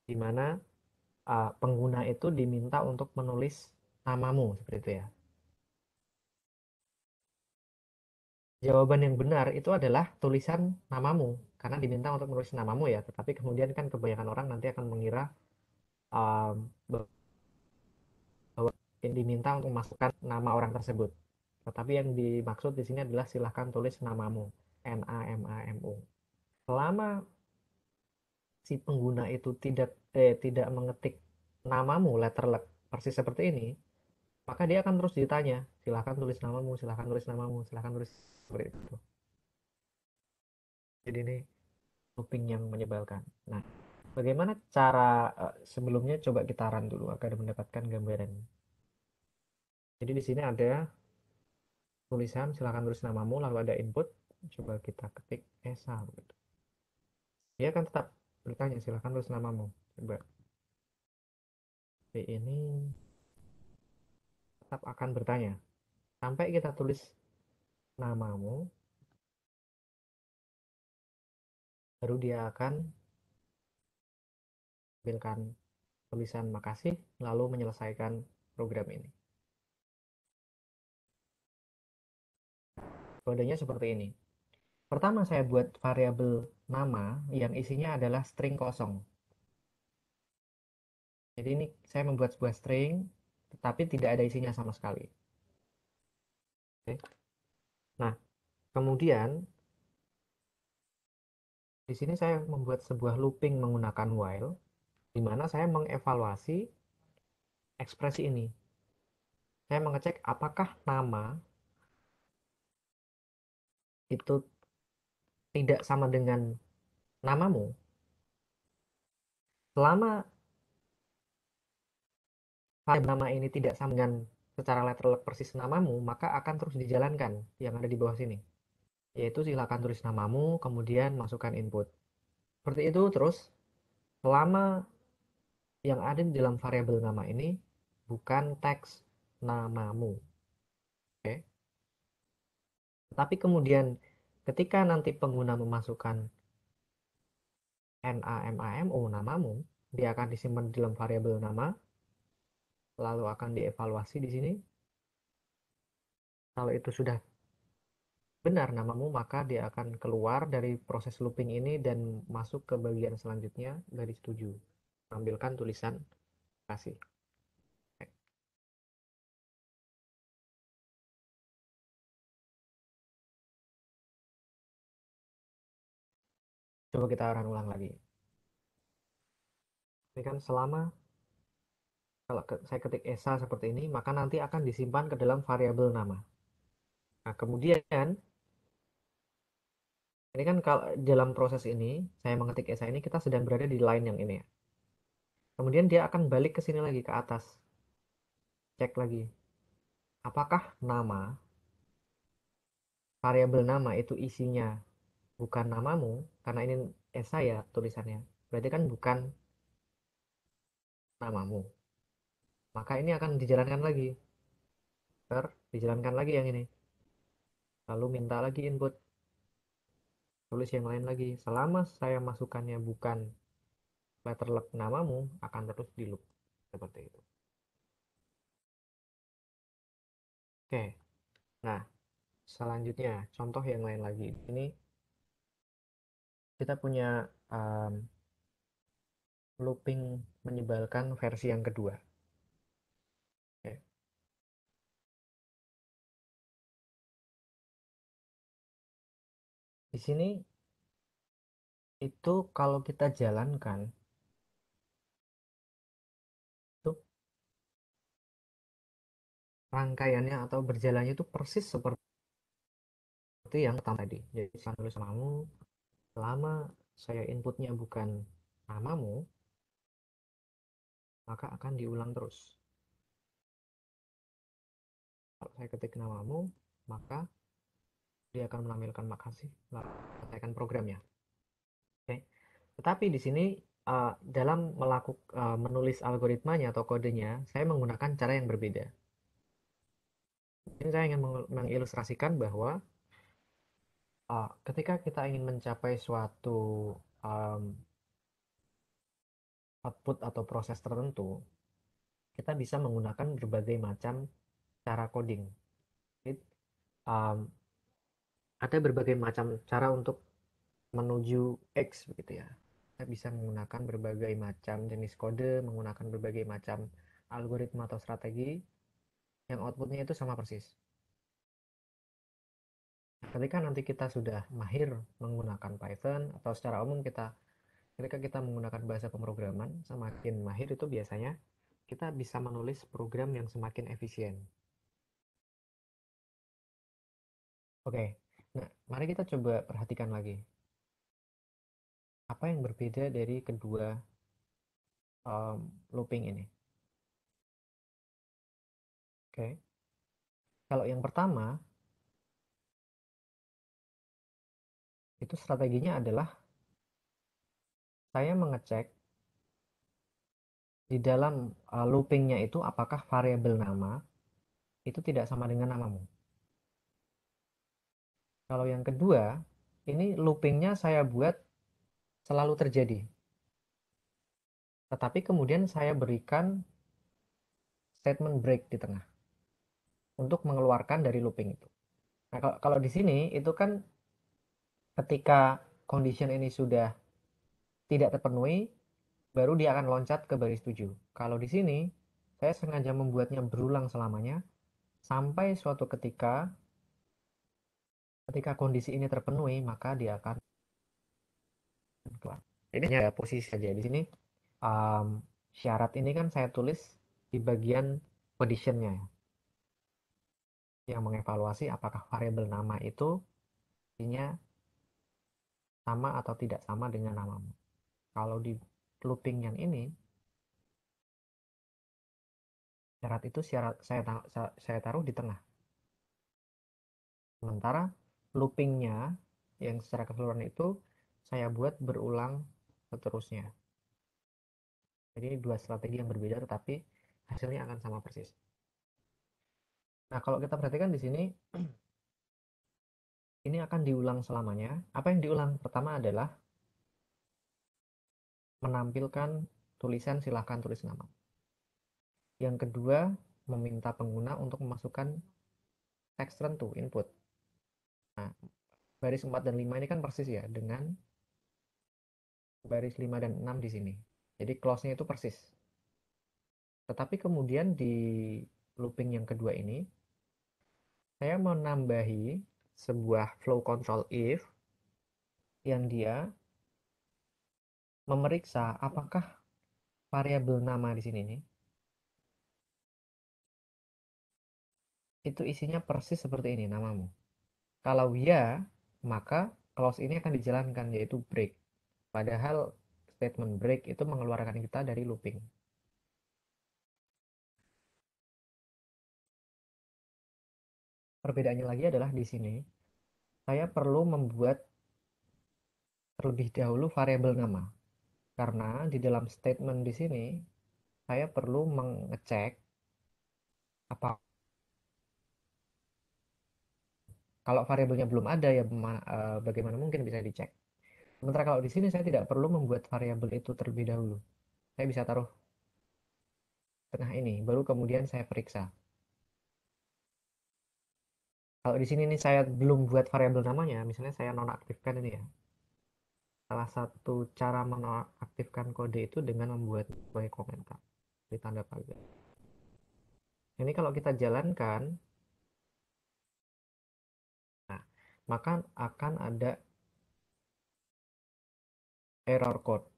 di mana pengguna itu diminta untuk menulis namamu, seperti itu ya. Jawaban yang benar itu adalah tulisan namamu, karena diminta untuk menulis namamu ya. Tetapi kemudian kan kebanyakan orang nanti akan mengira um, bahwa yang diminta untuk memasukkan nama orang tersebut. Tetapi yang dimaksud di sini adalah silahkan tulis namamu, NAMAMU. Selama si pengguna itu tidak mengetik namamu letterlek persis seperti ini, maka dia akan terus ditanya, silahkan tulis namamu, silahkan tulis namamu, silahkan tulis seperti itu. Jadi ini looping yang menyebalkan. Nah, bagaimana cara sebelumnya coba kita run dulu agar mendapatkan gambaran. Jadi di sini ada tulisan silahkan tulis namamu, lalu ada input, coba kita ketik Esa gitu. Dia akan tetap bertanya silahkan tulis namamu. Coba P ini tetap akan bertanya sampai kita tulis namamu, baru dia akan ambilkan tulisan makasih lalu menyelesaikan program ini. Kodenya seperti ini. Pertama saya buat variabel nama yang isinya adalah string kosong. Jadi ini saya membuat sebuah string tetapi tidak ada isinya sama sekali. Oke. Nah, kemudian di sini saya membuat sebuah looping menggunakan while di mana saya mengevaluasi ekspresi ini. Saya mengecek apakah nama itu tidak sama dengan namamu. Selama nama ini tidak sama dengan secara letterlek persis namamu, maka akan terus dijalankan yang ada di bawah sini. Yaitu silakan tulis namamu, kemudian masukkan input. Seperti itu terus, selama yang ada di dalam variabel nama ini bukan teks namamu. Oke. Tapi kemudian ketika nanti pengguna memasukkan NAMAMU namamu, dia akan disimpan di dalam variabel nama, lalu akan dievaluasi di sini. Kalau itu sudah benar namamu, maka dia akan keluar dari proses looping ini dan masuk ke bagian selanjutnya dari setuju. Ambilkan tulisan kasih. Coba kita run ulang lagi. Ini kan selama kalau saya ketik Esa seperti ini, maka nanti akan disimpan ke dalam variabel nama. Nah, kemudian ini kan kalau dalam proses ini, saya mengetik Esa ini, kita sedang berada di line yang ini ya. Kemudian dia akan balik ke sini lagi ke atas. Cek lagi. Apakah nama, variabel nama itu isinya bukan namamu, karena ini Esa ya tulisannya. Berarti kan bukan namamu. Maka ini akan dijalankan lagi. Dijalankan lagi yang ini. Lalu minta lagi input. Tulis yang lain lagi. Selama saya masukkannya bukan letterlek namamu, akan terus di loop. Seperti itu. Oke. Nah, selanjutnya contoh yang lain lagi. Ini kita punya um, looping menyebalkan versi yang kedua. Oke. Di sini itu kalau kita jalankan itu rangkaiannya atau berjalannya itu persis seperti yang pertama tadi. Jadi saya tulis namamu, selama saya inputnya bukan namamu, maka akan diulang terus. Kalau saya ketik namamu, maka dia akan menampilkan makasih, selesaikan programnya. Oke. Tetapi di sini dalam menulis algoritmanya atau kodenya, saya menggunakan cara yang berbeda. Ini saya ingin mengilustrasikan bahwa ketika kita ingin mencapai suatu um, output atau proses tertentu, kita bisa menggunakan berbagai macam cara coding. Jadi, um, ada berbagai macam cara untuk menuju X begitu ya. Kita bisa menggunakan berbagai macam jenis kode, menggunakan berbagai macam algoritma atau strategi yang outputnya itu sama persis. Ketika nanti kita sudah mahir menggunakan Python atau secara umum ketika kita menggunakan bahasa pemrograman, semakin mahir itu biasanya kita bisa menulis program yang semakin efisien. Oke, nah mari kita coba perhatikan lagi. Apa yang berbeda dari kedua looping ini? Oke, kalau yang pertama, itu strateginya adalah saya mengecek di dalam loopingnya itu apakah variabel nama itu tidak sama dengan namamu. Kalau yang kedua, ini loopingnya saya buat selalu terjadi. Tetapi kemudian saya berikan statement break di tengah untuk mengeluarkan dari looping itu. Nah, kalau di sini itu kan ketika condition ini sudah tidak terpenuhi, baru dia akan loncat ke baris 7. Kalau di sini, saya sengaja membuatnya berulang selamanya, sampai suatu ketika kondisi ini terpenuhi, maka dia akan keluar. Ini hanya posisi saja. Di sini, um, syarat ini kan saya tulis di bagian conditionnya, yang mengevaluasi apakah variabel nama itu artinya sama atau tidak sama dengan namamu. Kalau di looping yang ini, syarat itu saya taruh di tengah. Sementara loopingnya yang secara keseluruhan itu saya buat berulang seterusnya. Jadi ini dua strategi yang berbeda tetapi hasilnya akan sama persis. Nah, kalau kita perhatikan di sini, ini akan diulang selamanya. Apa yang diulang pertama adalah menampilkan tulisan silahkan tulis nama. Yang kedua, meminta pengguna untuk memasukkan teks tertentu, input. Nah, baris 4 dan 5 ini kan persis ya dengan baris 5 dan 6 di sini. Jadi close-nya itu persis. Tetapi kemudian di looping yang kedua ini, saya menambahi sebuah flow control if yang dia memeriksa apakah variabel nama di sini nih itu isinya persis seperti ini namamu. Kalau ya, maka clause ini akan dijalankan yaitu break. Padahal statement break itu mengeluarkan kita dari looping. Perbedaannya lagi adalah di sini saya perlu membuat terlebih dahulu variabel nama. Karena di dalam statement di sini saya perlu mengecek apa kalau variabelnya belum ada ya bagaimana mungkin bisa dicek. Sementara kalau di sini saya tidak perlu membuat variabel itu terlebih dahulu. Saya bisa taruh tengah ini, baru kemudian saya periksa. Kalau di sini nih saya belum buat variabel namanya, misalnya saya nonaktifkan ini ya. Salah satu cara menonaktifkan kode itu dengan membuat sebagai komentar di tanda pagar. Ini kalau kita jalankan, nah, maka akan ada error code.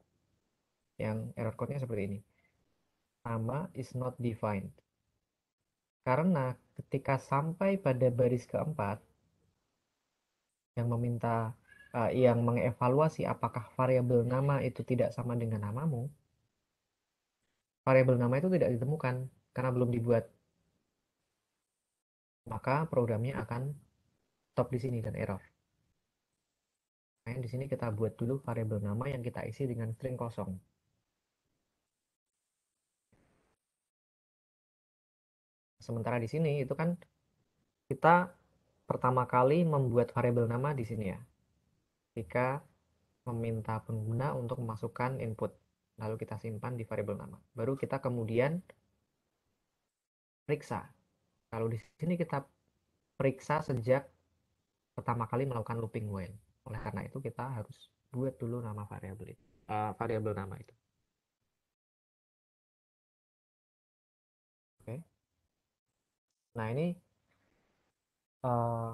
Yang error code-nya seperti ini. Nama is not defined. Karena ketika sampai pada baris keempat, yang meminta yang mengevaluasi apakah variabel nama itu tidak sama dengan namamu, variabel nama itu tidak ditemukan karena belum dibuat. Maka programnya akan stop di sini dan error. Nah, di sini kita buat dulu variabel nama yang kita isi dengan string kosong. Sementara di sini itu kan kita pertama kali membuat variabel nama di sini ya. Jika meminta pengguna untuk memasukkan input, lalu kita simpan di variabel nama. Baru kita kemudian periksa. Kalau di sini kita periksa sejak pertama kali melakukan looping while. Oleh karena itu kita harus buat dulu nama variabel itu, variabel nama itu. Oke. Nah ini uh,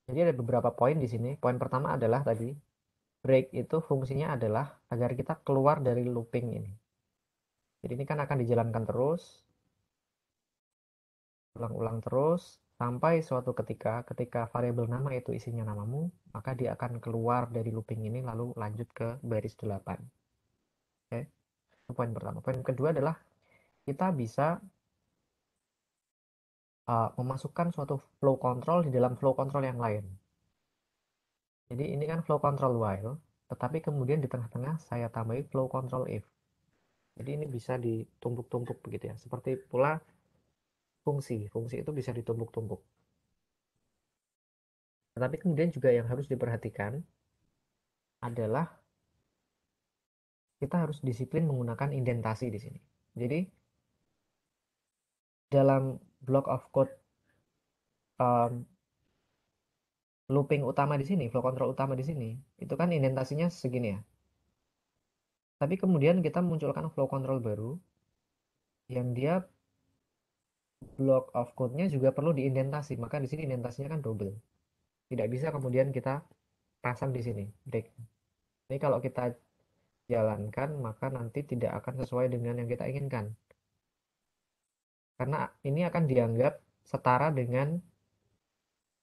jadi ada beberapa poin di sini. Poin pertama adalah tadi break itu fungsinya adalah agar kita keluar dari looping ini. Jadi ini kan akan dijalankan terus, ulang-ulang terus sampai suatu ketika variabel nama itu isinya namamu, maka dia akan keluar dari looping ini lalu lanjut ke baris 8. Oke. Itu poin pertama. Poin kedua adalah kita bisa memasukkan suatu flow control di dalam flow control yang lain. Jadi ini kan flow control while, tetapi kemudian di tengah-tengah saya tambahi flow control if. Jadi ini bisa ditumpuk-tumpuk begitu ya. Seperti pula fungsi. Fungsi itu bisa ditumpuk-tumpuk. Tetapi kemudian juga yang harus diperhatikan adalah kita harus disiplin menggunakan indentasi di sini. Jadi dalam block of code um, looping utama di sini, flow control utama di sini, itu kan indentasinya segini ya. Tapi kemudian kita munculkan flow control baru yang dia block of code-nya juga perlu diindentasi. Maka di sini indentasinya kan double. Tidak bisa kemudian kita pasang di sini break. Ini kalau kita jalankan maka nanti tidak akan sesuai dengan yang kita inginkan. Karena ini akan dianggap setara dengan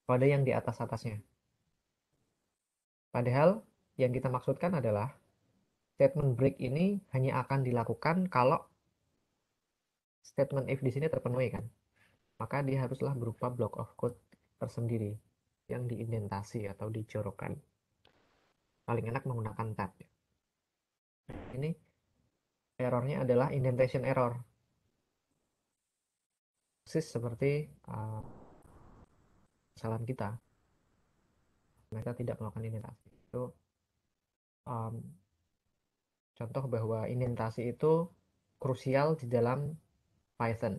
kode yang di atas-atasnya. Padahal yang kita maksudkan adalah statement break ini hanya akan dilakukan kalau statement if di sini terpenuhi kan. Maka dia haruslah berupa block of code tersendiri yang diindentasi atau dijorokkan. Paling enak menggunakan tab. Ini errornya adalah indentation error. Persis seperti kesalahan kita. Mereka tidak melakukan indentasi. Itu um, contoh bahwa indentasi itu krusial di dalam Python.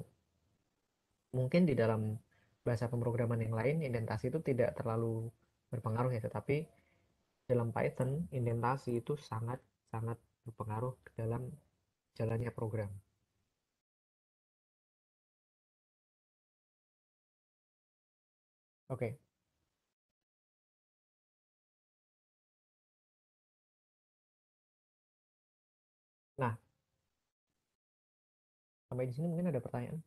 Mungkin di dalam bahasa pemrograman yang lain indentasi itu tidak terlalu berpengaruh ya, tetapi dalam Python indentasi itu sangat sangat berpengaruh dalam jalannya program. Oke. Nah, sampai di sini mungkin ada pertanyaan.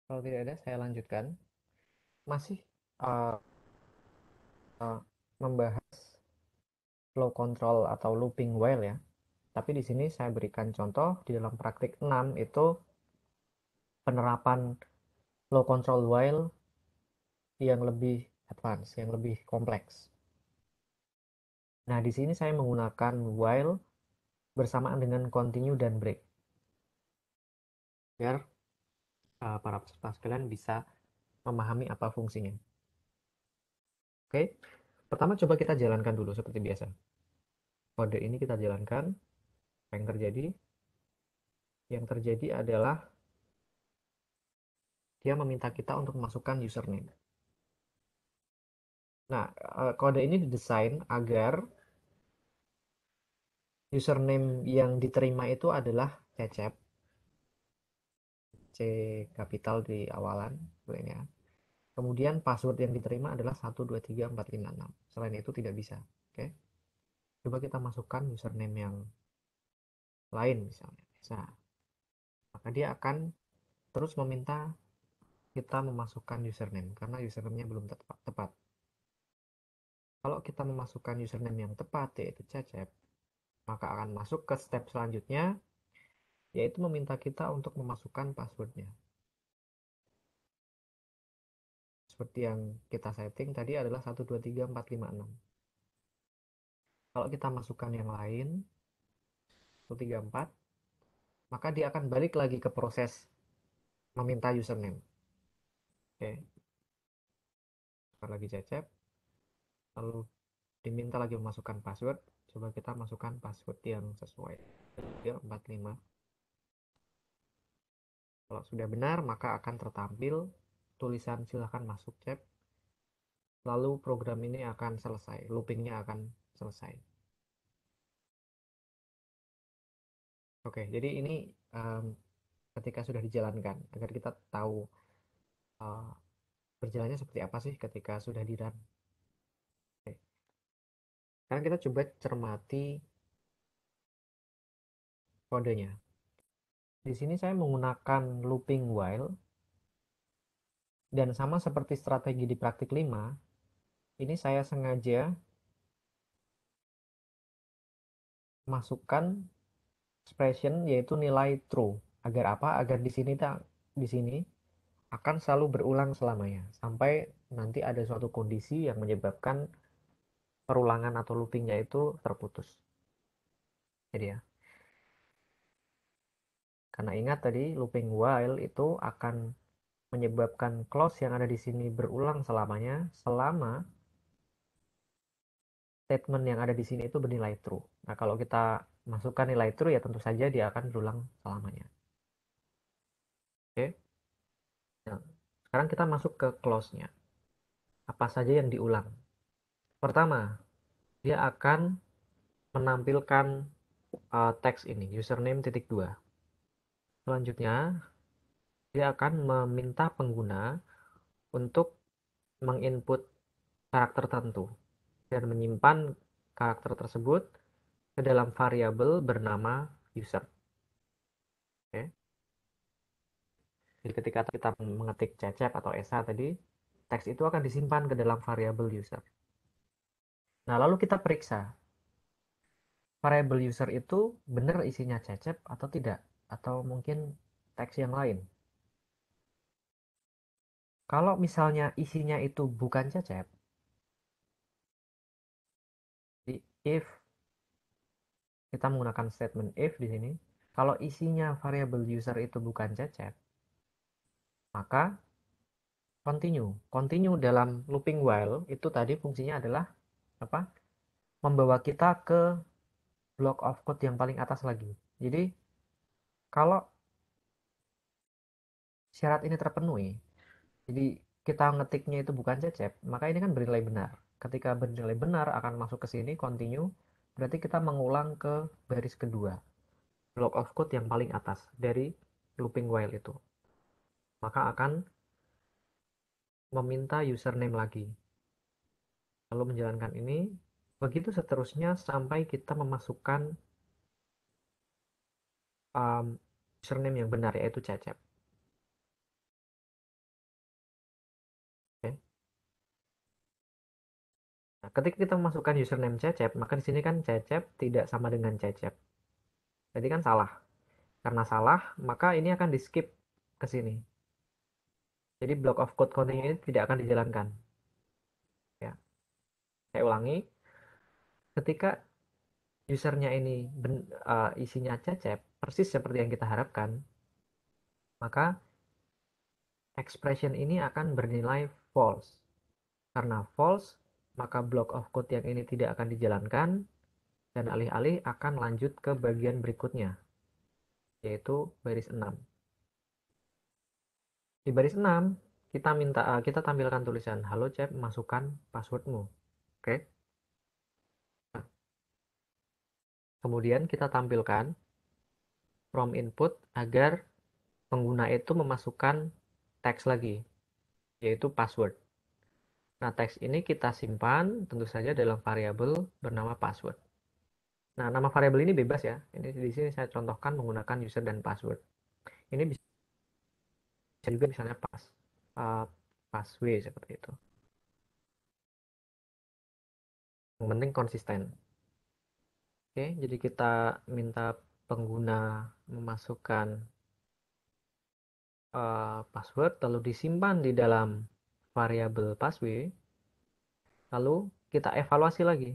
Kalau tidak ada, saya lanjutkan. Masih uh, uh, membahas flow control atau looping while ya. Tapi di sini saya berikan contoh di dalam praktik 6 itu penerapan flow control while yang lebih advance, yang lebih kompleks. Nah, di sini saya menggunakan while bersamaan dengan continue dan break. Biar para peserta sekalian bisa memahami apa fungsinya. Oke, pertama coba kita jalankan dulu seperti biasa. Kode ini kita jalankan. Apa yang terjadi? Yang terjadi adalah dia meminta kita untuk memasukkan username. Nah, kode ini didesain agar username yang diterima itu adalah Cecep, C kapital di awalan, ya. Kemudian password yang diterima adalah 123456. Selain itu tidak bisa. Oke. Coba kita masukkan username yang lain misalnya. Nah, maka dia akan terus meminta kita memasukkan username karena username-nya belum tepat. Kalau kita memasukkan username yang tepat, yaitu Cecep, maka akan masuk ke step selanjutnya, yaitu meminta kita untuk memasukkan passwordnya. Seperti yang kita setting tadi adalah 123456. Kalau kita masukkan yang lain, 134, maka dia akan balik lagi ke proses meminta username. Oke, lagi Cecep, lalu diminta lagi memasukkan password. Coba kita masukkan password yang sesuai. 345. Kalau sudah benar, maka akan tertampil tulisan silakan masuk chat. Lalu program ini akan selesai, loopingnya akan selesai. Oke, jadi ini ketika sudah dijalankan, agar kita tahu uh, berjalannya seperti apa sih ketika sudah di run. Oke. Sekarang kita coba cermati kodenya. Di sini saya menggunakan looping while, dan sama seperti strategi di praktik 5, ini saya sengaja masukkan expression yaitu nilai true. Agar apa? Agar di sini akan selalu berulang selamanya sampai nanti ada suatu kondisi yang menyebabkan perulangan atau loopingnya itu terputus. Jadi ya, karena ingat tadi looping while itu akan menyebabkan clause yang ada di sini berulang selamanya selama statement yang ada di sini itu bernilai true. Nah, kalau kita masukkan nilai true ya tentu saja dia akan berulang selamanya. Oke. Nah, sekarang kita masuk ke clause-nya. Apa saja yang diulang? Pertama, dia akan menampilkan teks ini, username titik dua. Selanjutnya, dia akan meminta pengguna untuk menginput karakter tertentu dan menyimpan karakter tersebut ke dalam variabel bernama user. Oke. Jadi ketika kita mengetik cecep atau esa tadi, teks itu akan disimpan ke dalam variabel user. Nah, lalu kita periksa variabel user itu benar isinya cecep atau tidak, atau mungkin teks yang lain. Kalau misalnya isinya itu bukan cecep, di if kita menggunakan statement if di sini, kalau isinya variabel user itu bukan cecep, maka continue. Continue dalam looping while itu tadi fungsinya adalah apa? Membawa kita ke block of code yang paling atas lagi. Jadi kalau syarat ini terpenuhi, jadi kita ngetiknya itu bukan cecep, maka ini kan bernilai benar. Ketika bernilai benar akan masuk ke sini continue, berarti kita mengulang ke baris kedua, block of code yang paling atas dari looping while itu. Maka akan meminta username lagi. Lalu menjalankan ini, begitu seterusnya sampai kita memasukkan username yang benar yaitu cecep. Oke. Nah, ketika kita memasukkan username cecep, maka di sini kan cecep tidak sama dengan cecep. Jadi kan salah. Karena salah, maka ini akan di skip ke sini. Jadi block of code counting ini tidak akan dijalankan. Ya, saya ulangi. Ketika usernya ini isinya cecep, persis seperti yang kita harapkan, maka expression ini akan bernilai false. Karena false, maka block of code yang ini tidak akan dijalankan, dan alih-alih akan lanjut ke bagian berikutnya, yaitu baris 6. Di baris 6, kita tampilkan tulisan, halo cep, masukkan passwordmu. Oke. Nah, kemudian kita tampilkan from input agar pengguna itu memasukkan teks lagi, yaitu password. Nah, teks ini kita simpan tentu saja dalam variabel bernama password. Nah, nama variabel ini bebas ya. Ini di sini saya contohkan menggunakan user dan password. Ini bisa juga misalnya password seperti itu. Yang penting konsisten. Oke, jadi kita minta pengguna memasukkan password lalu disimpan di dalam variabel password, lalu kita evaluasi lagi.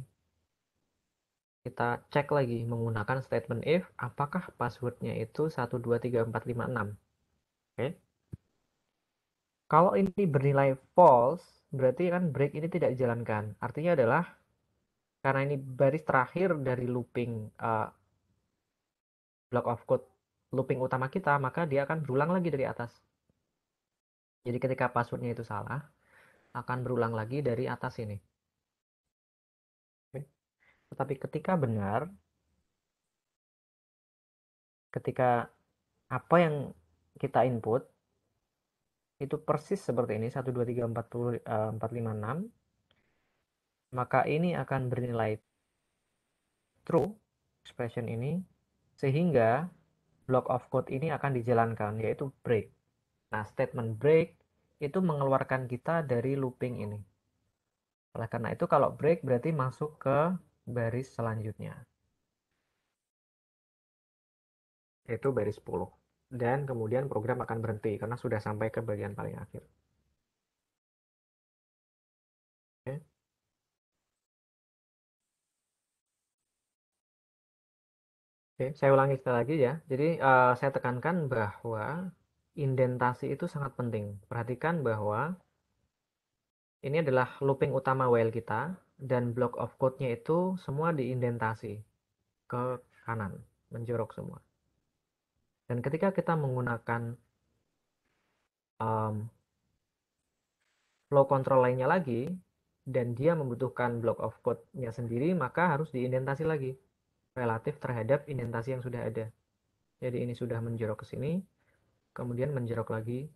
Kita cek lagi menggunakan statement if apakah passwordnya itu 123456. Oke. Kalau ini bernilai false, berarti kan break ini tidak dijalankan. Artinya adalah karena ini baris terakhir dari looping block of code looping utama kita, maka dia akan berulang lagi dari atas. Jadi ketika passwordnya itu salah, akan berulang lagi dari atas ini. Oke. Tetapi ketika benar, ketika apa yang kita input itu persis seperti ini 1234456, maka ini akan bernilai true expression ini, sehingga block of code ini akan dijalankan, yaitu break. Nah, statement break itu mengeluarkan kita dari looping ini. Oleh karena itu kalau break berarti masuk ke baris selanjutnya, yaitu baris 10. Dan kemudian program akan berhenti karena sudah sampai ke bagian paling akhir. Oke. Oke, saya ulangi sekali lagi ya. Jadi saya tekankan bahwa indentasi itu sangat penting. Perhatikan bahwa ini adalah looping utama while kita dan block of code-nya itu semua diindentasi ke kanan, menjorok semua. Dan ketika kita menggunakan um, flow control lainnya lagi dan dia membutuhkan block of code-nya sendiri, maka harus diindentasi lagi relatif terhadap indentasi yang sudah ada. Jadi ini sudah menjorok ke sini, kemudian menjorok lagi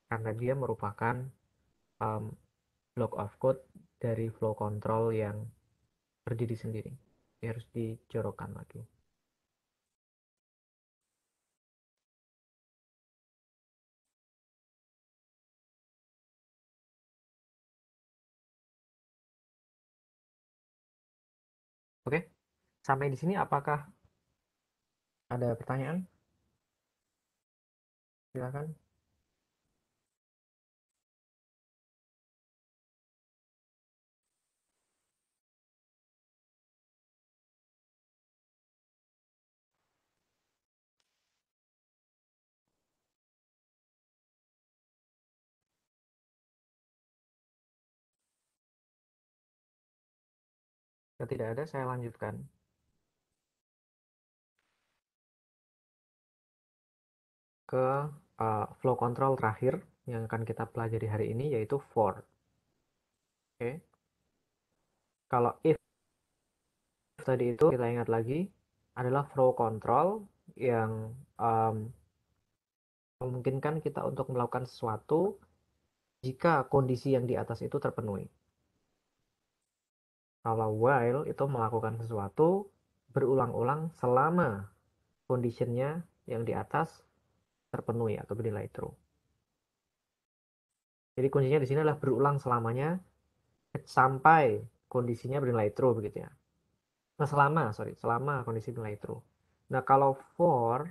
karena dia merupakan um, block of code dari flow control yang berdiri sendiri. Dia harus dijorokkan lagi. Oke, sampai di sini apakah ada pertanyaan? Silakan. Jika tidak ada, saya lanjutkan ke flow control terakhir yang akan kita pelajari hari ini, yaitu for. Oke, kalau if tadi itu kita ingat lagi adalah flow control yang um, memungkinkan kita untuk melakukan sesuatu jika kondisi yang di atas itu terpenuhi. Kalau while itu melakukan sesuatu berulang-ulang selama conditionnya yang di atas terpenuhi atau bernilai true. Jadi kuncinya di sini adalah berulang selamanya sampai kondisinya bernilai true begitu ya. Nah, selama kondisi bernilai true. Nah, kalau for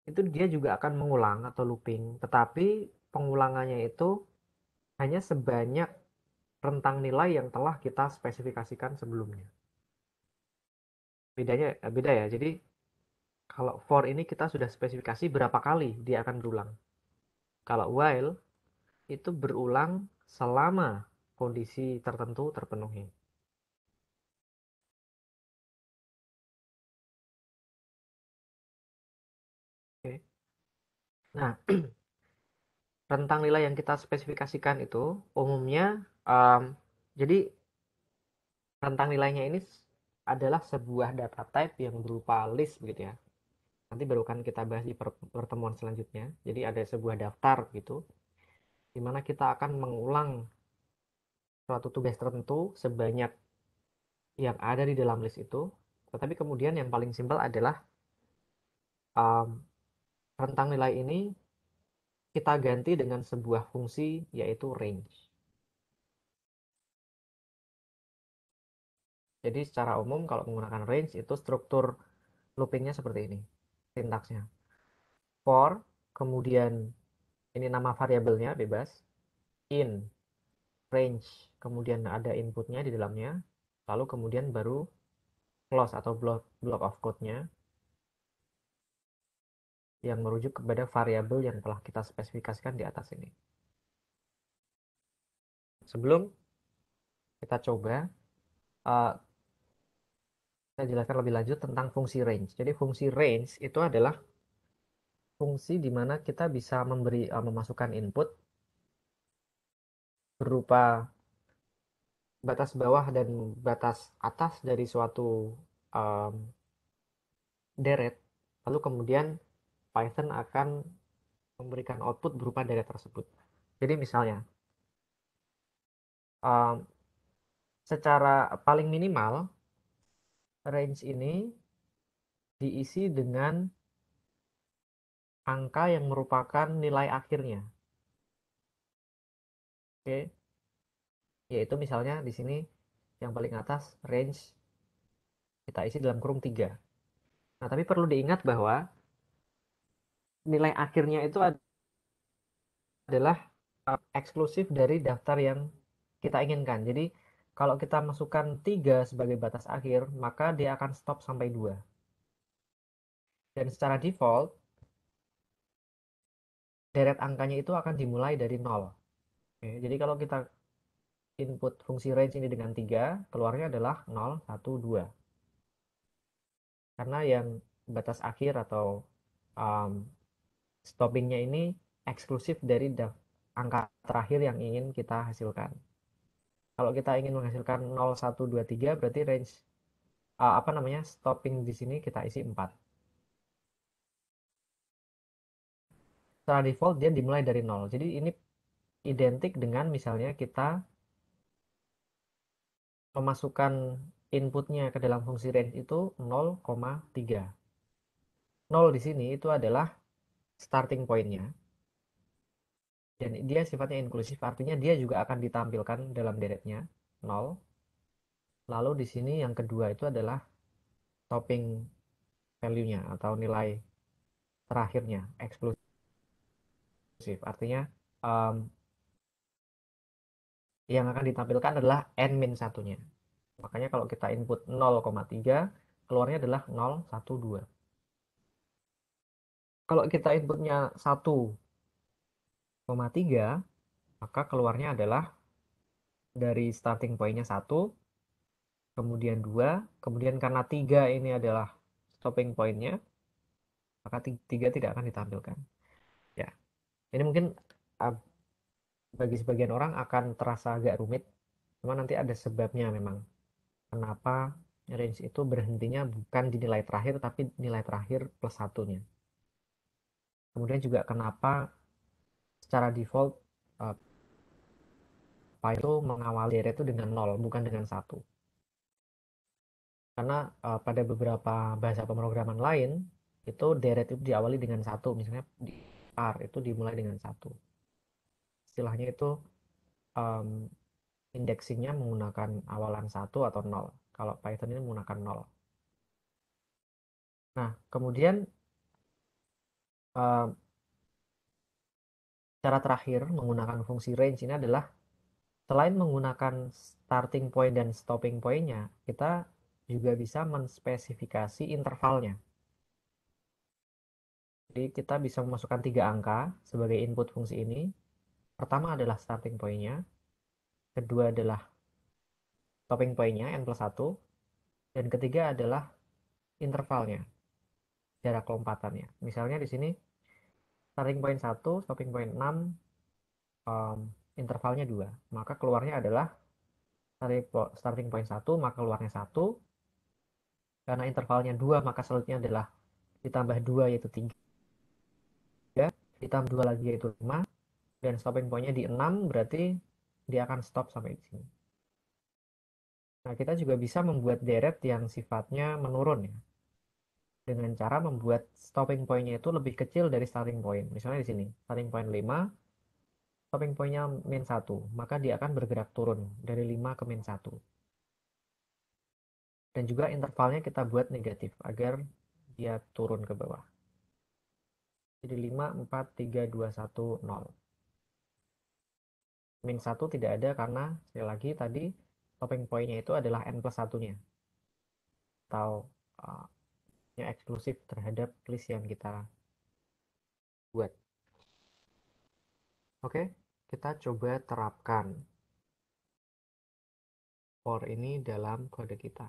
itu dia juga akan mengulang atau looping, tetapi pengulangannya itu hanya sebanyak rentang nilai yang telah kita spesifikasikan sebelumnya. Beda ya. Jadi kalau for ini kita sudah spesifikasi berapa kali dia akan berulang. Kalau while itu berulang selama kondisi tertentu terpenuhi. Oke. Nah, rentang nilai yang kita spesifikasikan itu umumnya jadi rentang nilainya ini adalah sebuah data type yang berupa list begitu ya. Nanti baru kan kita bahas di pertemuan selanjutnya. Jadi ada sebuah daftar gitu, di mana kita akan mengulang suatu tugas tertentu sebanyak yang ada di dalam list itu. Tetapi kemudian yang paling simpel adalah um, rentang nilai ini kita ganti dengan sebuah fungsi yaitu range. Jadi secara umum kalau menggunakan range itu struktur loopingnya seperti ini, sintaksnya. For, kemudian ini nama variabelnya bebas, in, range, kemudian ada inputnya di dalamnya, lalu kemudian baru close atau block of code-nya yang merujuk kepada variabel yang telah kita spesifikasikan di atas ini. Sebelum kita coba, uh, saya jelaskan lebih lanjut tentang fungsi range. Jadi fungsi range itu adalah fungsi di mana kita bisa memasukkan input berupa batas bawah dan batas atas dari suatu um, deret, lalu kemudian Python akan memberikan output berupa deret tersebut. Jadi misalnya, um, secara paling minimal, range ini diisi dengan angka yang merupakan nilai akhirnya. Oke, yaitu misalnya di sini yang paling atas range kita isi dalam kurung 3. Nah, tapi perlu diingat bahwa nilai akhirnya itu adalah eksklusif dari daftar yang kita inginkan. Jadi, kalau kita masukkan 3 sebagai batas akhir, maka dia akan stop sampai 2. Dan secara default, deret angkanya itu akan dimulai dari 0. Oke, jadi kalau kita input fungsi range ini dengan 3, keluarnya adalah 0, 1, 2. Karena yang batas akhir atau um, stoppingnya ini eksklusif dari angka terakhir yang ingin kita hasilkan. Kalau kita ingin menghasilkan 0, 1, 2, 3, berarti range apa namanya stopping di sini kita isi 4. Secara default dia dimulai dari 0. Jadi ini identik dengan misalnya kita memasukkan inputnya ke dalam fungsi range itu 0,3. 0 di sini itu adalah starting point-nya. Dan dia sifatnya inklusif, artinya dia juga akan ditampilkan dalam deretnya 0. Lalu di sini yang kedua itu adalah topping value-nya atau nilai terakhirnya, eksklusif. Artinya um, yang akan ditampilkan adalah n-1-nya. Makanya kalau kita input 0,3, keluarnya adalah 0, 1, 2. Kalau kita inputnya 1,3, maka keluarnya adalah dari starting point-nya 1, kemudian 2, kemudian karena 3 ini adalah stopping point-nya, maka 3 tidak akan ditampilkan. Ya, ini mungkin uh, bagi sebagian orang akan terasa agak rumit, cuma nanti ada sebabnya memang. Kenapa range itu berhentinya bukan di nilai terakhir, tapi nilai terakhir plus satunya. Kemudian juga kenapa secara default uh, Python itu mengawali deret itu dengan 0, bukan dengan 1. Karena pada beberapa bahasa pemrograman lain, itu deret itu diawali dengan 1. Misalnya di R itu dimulai dengan 1. Istilahnya itu um, indexingnya menggunakan awalan 1 atau 0. Kalau Python ini menggunakan 0. Nah, kemudian um, cara terakhir menggunakan fungsi range ini adalah selain menggunakan starting point dan stopping point-nya, kita juga bisa menspesifikasi intervalnya. Jadi kita bisa memasukkan 3 angka sebagai input fungsi ini. Pertama adalah starting point-nya, kedua adalah stopping point-nya n+1, dan ketiga adalah intervalnya, jarak lompatannya. Misalnya di sini starting point 1, stopping point 6, um, intervalnya 2. Maka keluarnya adalah starting point 1, maka keluarnya 1. Karena intervalnya 2, maka selanjutnya adalah ditambah 2 yaitu 3, ditambah 2 lagi yaitu 5, dan stopping point-nya di 6, berarti dia akan stop sampai di sini. Nah, kita juga bisa membuat deret yang sifatnya menurun ya. Dengan cara membuat stopping point-nya itu lebih kecil dari starting point. Misalnya di sini, starting point 5, stopping point-nya min 1. Maka dia akan bergerak turun dari 5 ke min 1. Dan juga intervalnya kita buat negatif agar dia turun ke bawah. Jadi 5, 4, 3, 2, 1, 0. Min 1 tidak ada karena sekali lagi tadi topping point-nya itu adalah n plus 1-nya. Atau yang eksklusif terhadap list yang kita buat. Oke, kita coba terapkan for ini dalam kode kita.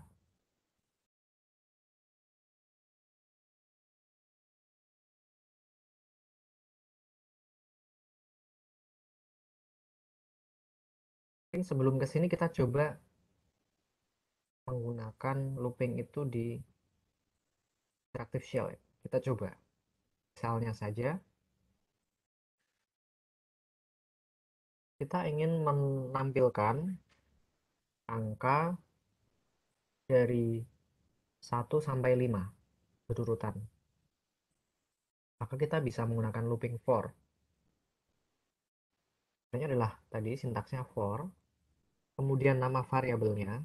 Sebelum ke sini kita coba menggunakan looping itu di interactive shell. Kita coba. Misalnya saja, kita ingin menampilkan angka dari 1 sampai 5 berurutan. Maka kita bisa menggunakan looping for. Ini adalah tadi sintaksnya for, kemudian nama variabelnya.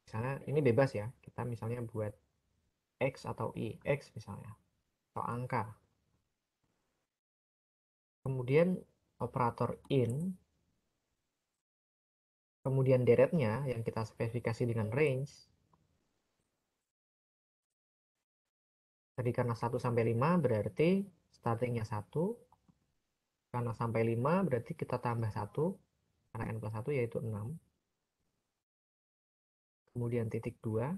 Misalnya ini bebas ya, kita misalnya buat x atau y, x misalnya, atau angka. Kemudian operator in, kemudian deretnya yang kita spesifikasi dengan range. Tadi karena 1 sampai 5 berarti startingnya 1. Karena sampai 5 berarti kita tambah 1. Karena n plus 1 yaitu 6. Kemudian titik 2.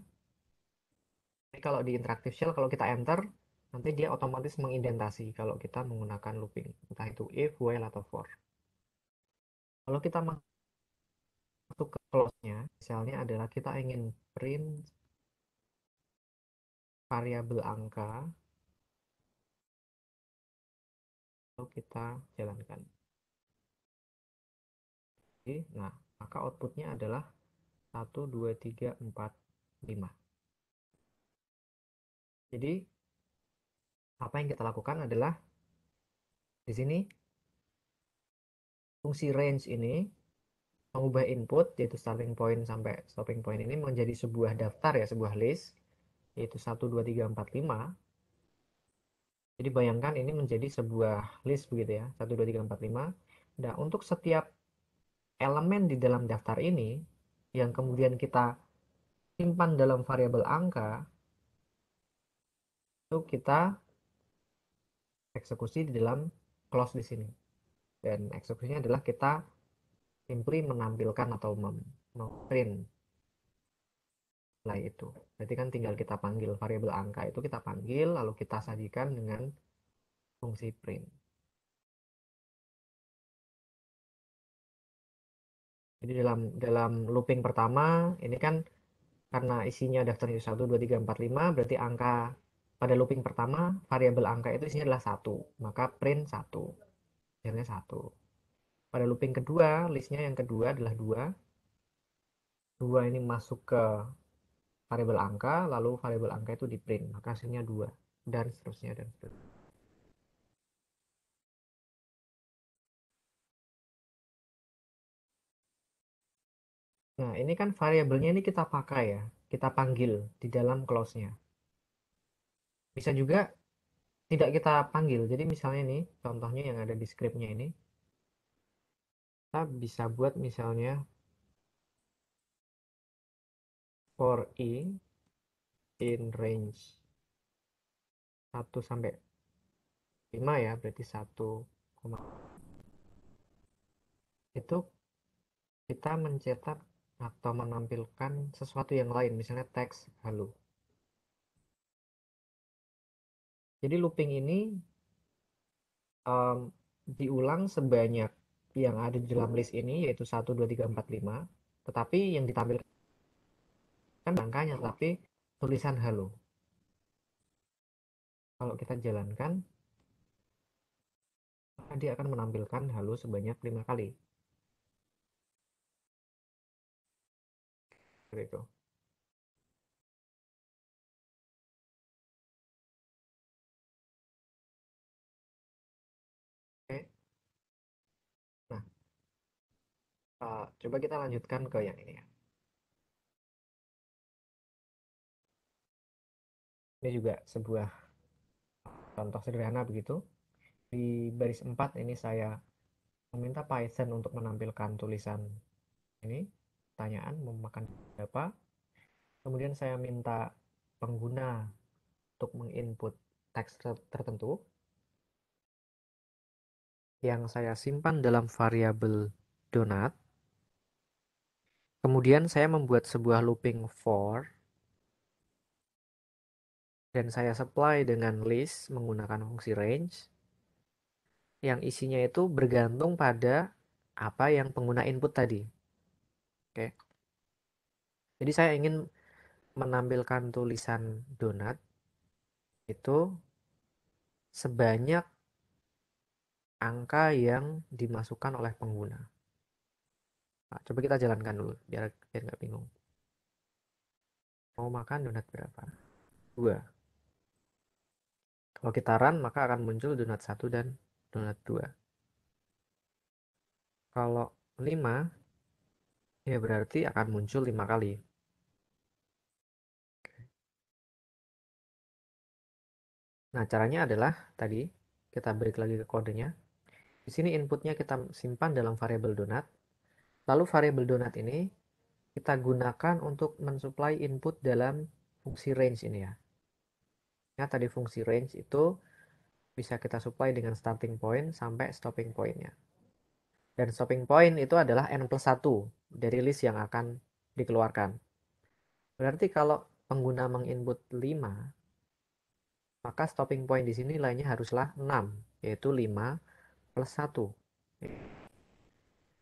Ini kalau di interactive shell kalau kita enter, nanti dia otomatis mengindentasi kalau kita menggunakan looping. Entah itu if, while, atau for. Kalau kita masuk ke close-nya, misalnya adalah kita ingin print variabel angka, lalu kita jalankan. Nah, maka outputnya adalah 1, 2, 3, 4, 5. Jadi, apa yang kita lakukan adalah di sini fungsi range ini mengubah input, yaitu starting point sampai stopping point ini menjadi sebuah daftar ya, sebuah list, yaitu 1, 2, 3, 4, 5. Jadi bayangkan ini menjadi sebuah list begitu ya, 1, 2, 3, 4, 5. Nah, untuk setiap elemen di dalam daftar ini, yang kemudian kita simpan dalam variabel angka, itu kita eksekusi di dalam clause di sini. Dan eksekusinya adalah kita simply menampilkan atau memprint nilai itu. Berarti kan tinggal kita panggil variabel angka itu, kita panggil lalu kita sajikan dengan fungsi print. Jadi dalam looping pertama ini kan karena isinya daftar itu 1, 2, 3, 4, 5, berarti angka pada looping pertama variabel angka itu isinya adalah 1, maka print 1, hasilnya 1. Pada looping kedua, listnya yang kedua adalah 2. 2 ini masuk ke variabel angka, lalu variabel angka itu di print, maka hasilnya 2, dan seterusnya dan seterusnya. Nah, ini kan variabelnya ini kita pakai ya, kita panggil di dalam clause-nya. Bisa juga tidak kita panggil. Jadi misalnya nih, contohnya yang ada di script-nya ini, kita bisa buat misalnya for i in range 1 sampai 5 ya, berarti 1, itu kita mencetak atau menampilkan sesuatu yang lain, misalnya teks halo. Jadi looping ini um, diulang sebanyak yang ada di dalam list ini, yaitu 1, 2, 3, 4, 5. Tetapi yang ditampilkan angkanya, tapi tulisan halo. Kalau kita jalankan, maka dia akan menampilkan halo sebanyak 5 kali. Seperti itu. Oke. Nah, coba kita lanjutkan ke yang ini ya. Ini juga sebuah contoh sederhana begitu. Di baris 4 ini saya meminta Python untuk menampilkan tulisan ini, pertanyaan memakan berapa. Kemudian saya minta pengguna untuk menginput teks tertentu yang saya simpan dalam variabel donut. Kemudian saya membuat sebuah looping for dan saya supply dengan list menggunakan fungsi range yang isinya itu bergantung pada apa yang pengguna input tadi. Oke. Jadi saya ingin menampilkan tulisan donat itu sebanyak angka yang dimasukkan oleh pengguna. Nah, coba kita jalankan dulu biar nggak bingung. Mau makan donat berapa? 2. Kalau kita run maka akan muncul donat 1 dan donat 2. Kalau 5 ya berarti akan muncul 5 kali. Nah, caranya adalah tadi kita balik lagi ke kodenya. Di sini inputnya kita simpan dalam variabel donat. Lalu variabel donat ini kita gunakan untuk mensuplai input dalam fungsi range ini ya. Nah, tadi fungsi range itu bisa kita supply dengan starting point sampai stopping pointnya. Dan stopping point itu adalah n+1 dari list yang akan dikeluarkan. Berarti kalau pengguna menginput 5, maka stopping point di sini nilainya haruslah 6, yaitu 5 plus 1.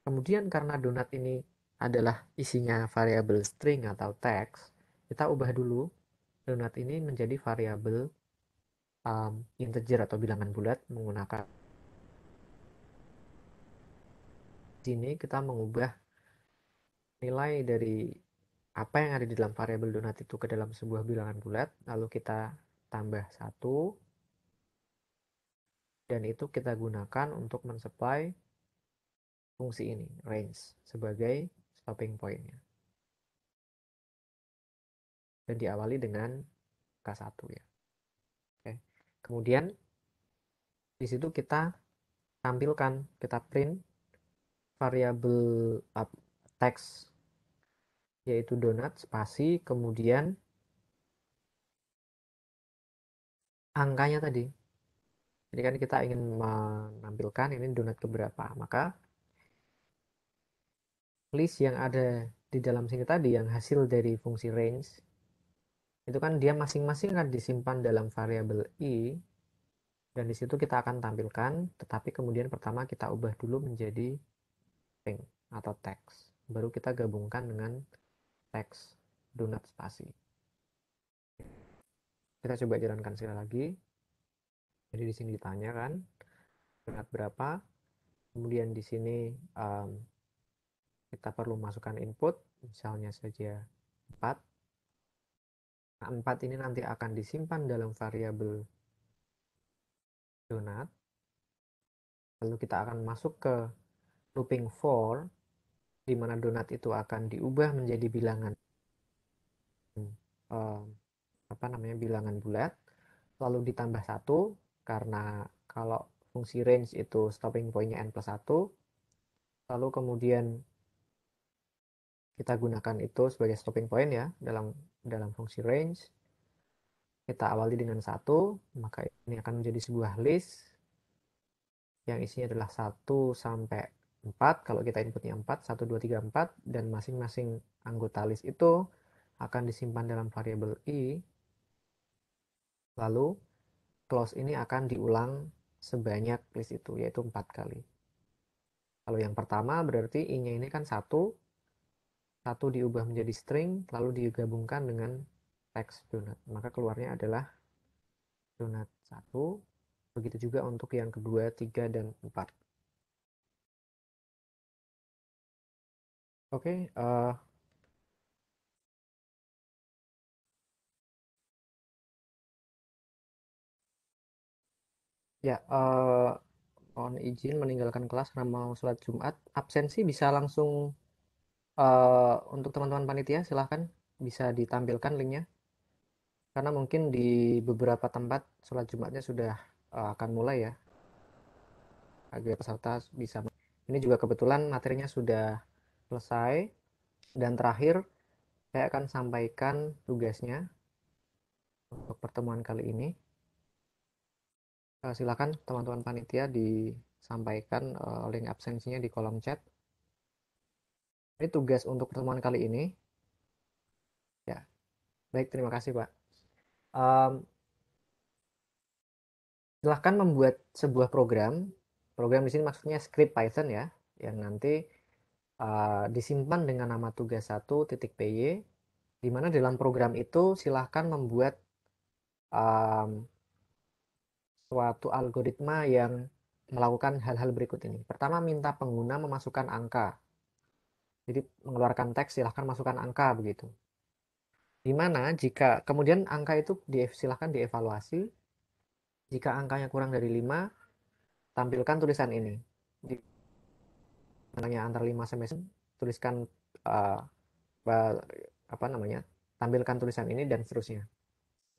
Kemudian karena donat ini adalah isinya variabel string atau teks, kita ubah dulu donat ini menjadi variabel integer atau bilangan bulat menggunakan sini kita mengubah nilai dari apa yang ada di dalam variabel donat itu ke dalam sebuah bilangan bulat, lalu kita tambah 1 dan itu kita gunakan untuk mensupply fungsi ini range sebagai stopping pointnya dan diawali dengan K1 ya. Oke. Kemudian di situ kita tampilkan, kita print variabel teks yaitu donat spasi kemudian angkanya tadi. Jadi kan kita ingin menampilkan ini donat keberapa, maka list yang ada di dalam sini tadi yang hasil dari fungsi range itu kan dia masing-masing akan disimpan dalam variabel i dan di situ kita akan tampilkan, tetapi kemudian pertama kita ubah dulu menjadi string atau teks, baru kita gabungkan dengan teks donat spasi. Kita coba jalankan sekali lagi. Jadi di sini ditanyakan donat berapa, kemudian di sini kita perlu masukkan input, misalnya saja 4. Nah, 4 ini nanti akan disimpan dalam variabel donat. Lalu kita akan masuk ke looping for, di mana donat itu akan diubah menjadi bilangan eh, bilangan bulat, lalu ditambah 1 karena kalau fungsi range itu stopping pointnya n+1, lalu kemudian kita gunakan itu sebagai stopping point ya dalam dalam fungsi range. Kita awali dengan 1, maka ini akan menjadi sebuah list yang isinya adalah 1 sampai 4. Kalau kita inputnya 4, 1, 2, 3, 4, dan masing-masing anggota list itu akan disimpan dalam variabel i. Lalu close ini akan diulang sebanyak list itu, yaitu 4 kali. Kalau yang pertama berarti i-nya ini kan 1, 1 diubah menjadi string, lalu digabungkan dengan teks donat. Maka keluarnya adalah donat 1. Begitu juga untuk yang kedua, 3, dan 4. Oke, ya, mohon izin meninggalkan kelas karena mau sholat Jumat. Absensi bisa langsung untuk teman-teman panitia, silahkan bisa ditampilkan linknya. karena mungkin di beberapa tempat sholat Jumatnya sudah akan mulai ya, agar peserta bisa. Ini juga kebetulan materinya sudah selesai, dan terakhir saya akan sampaikan tugasnya untuk pertemuan kali ini. Silakan teman-teman panitia disampaikan link absensinya di kolom chat. Ini tugas untuk pertemuan kali ini. Ya, baik, terima kasih Pak. Um, Silahkan membuat sebuah program. Program di sini maksudnya script Python ya, yang nanti disimpan dengan nama tugas1.py, di mana dalam program itu silahkan membuat suatu algoritma yang melakukan hal-hal berikut ini. Pertama, minta pengguna memasukkan angka. Jadi mengeluarkan teks, silahkan masukkan angka begitu. Dimana jika kemudian angka itu silahkan dievaluasi. Jika angkanya kurang dari 5, tampilkan tulisan ini. Di mananya antara 5 sampai 9, tuliskan uh, apa namanya? Tampilkan tulisan ini dan seterusnya.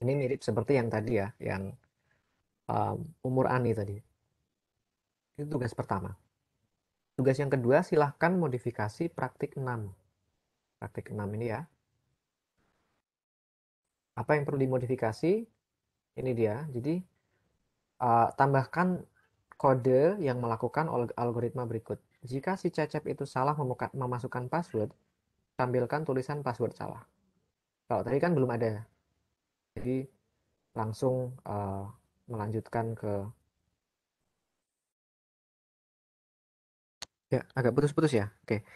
Ini mirip seperti yang tadi ya, yang umur Ani tadi. Itu tugas pertama. Tugas yang kedua, silahkan modifikasi praktik 6. Praktik 6 ini ya. Apa yang perlu dimodifikasi? Ini dia. Jadi tambahkan kode yang melakukan algoritma berikut. Jika si Cecep itu salah memasukkan password, tampilkan tulisan password salah. Kalau tadi kan belum ada, jadi langsung melanjutkan ke. Ya, agak putus-putus ya. Oke.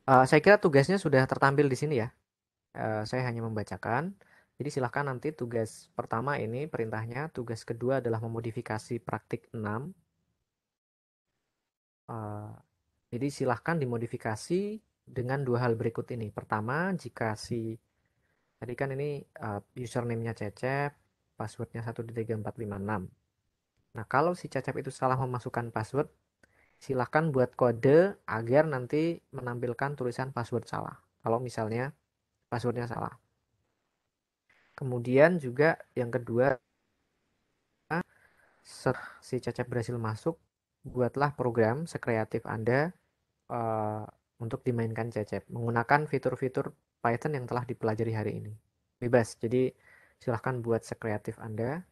Saya kira tugasnya sudah tertampil di sini ya. Saya hanya membacakan. Jadi silahkan nanti tugas pertama ini perintahnya, tugas kedua adalah memodifikasi praktik 6. Jadi silahkan dimodifikasi dengan dua hal berikut ini. Pertama, jika si tadi kan ini username-nya Cecep, passwordnya 1234566. Nah, kalau si Cecep itu salah memasukkan password, silahkan buat kode agar nanti menampilkan tulisan password salah. Kalau misalnya passwordnya salah. Kemudian juga yang kedua, setelah si Cecep berhasil masuk, buatlah program sekreatif Anda uh, untuk dimainkan Cecep menggunakan fitur-fitur Python yang telah dipelajari hari ini. Bebas, jadi silahkan buat sekreatif Anda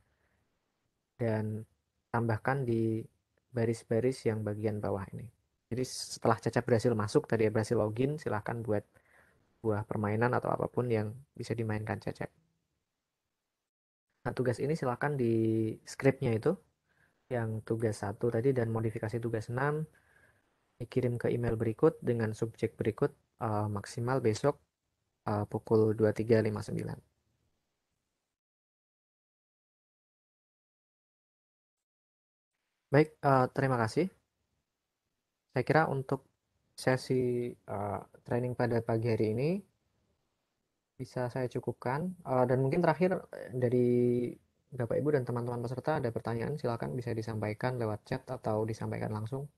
dan tambahkan di baris-baris yang bagian bawah ini. Jadi setelah Cecep berhasil masuk, tadi berhasil login, silahkan buat buah permainan atau apapun yang bisa dimainkan Cecep. Nah, tugas ini silahkan di scriptnya itu, yang tugas 1 tadi dan modifikasi tugas 6, dikirim ke email berikut dengan subjek berikut, maksimal besok pukul 23.59. Baik, terima kasih. Saya kira untuk sesi training pada pagi hari ini bisa saya cukupkan. Dan mungkin terakhir dari Bapak Ibu dan teman-teman peserta ada pertanyaan, silakan bisa disampaikan lewat chat atau disampaikan langsung.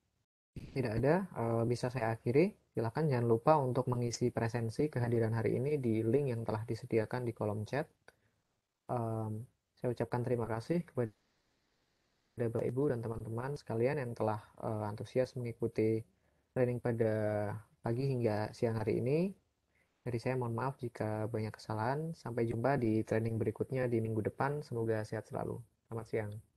Tidak ada, bisa saya akhiri. Silakan jangan lupa untuk mengisi presensi kehadiran hari ini di link yang telah disediakan di kolom chat. Saya ucapkan terima kasih kepada Bapak Ibu dan teman-teman sekalian yang telah antusias mengikuti training pada pagi hingga siang hari ini. Dari saya mohon maaf jika banyak kesalahan. Sampai jumpa di training berikutnya di minggu depan. Semoga sehat selalu. Selamat siang.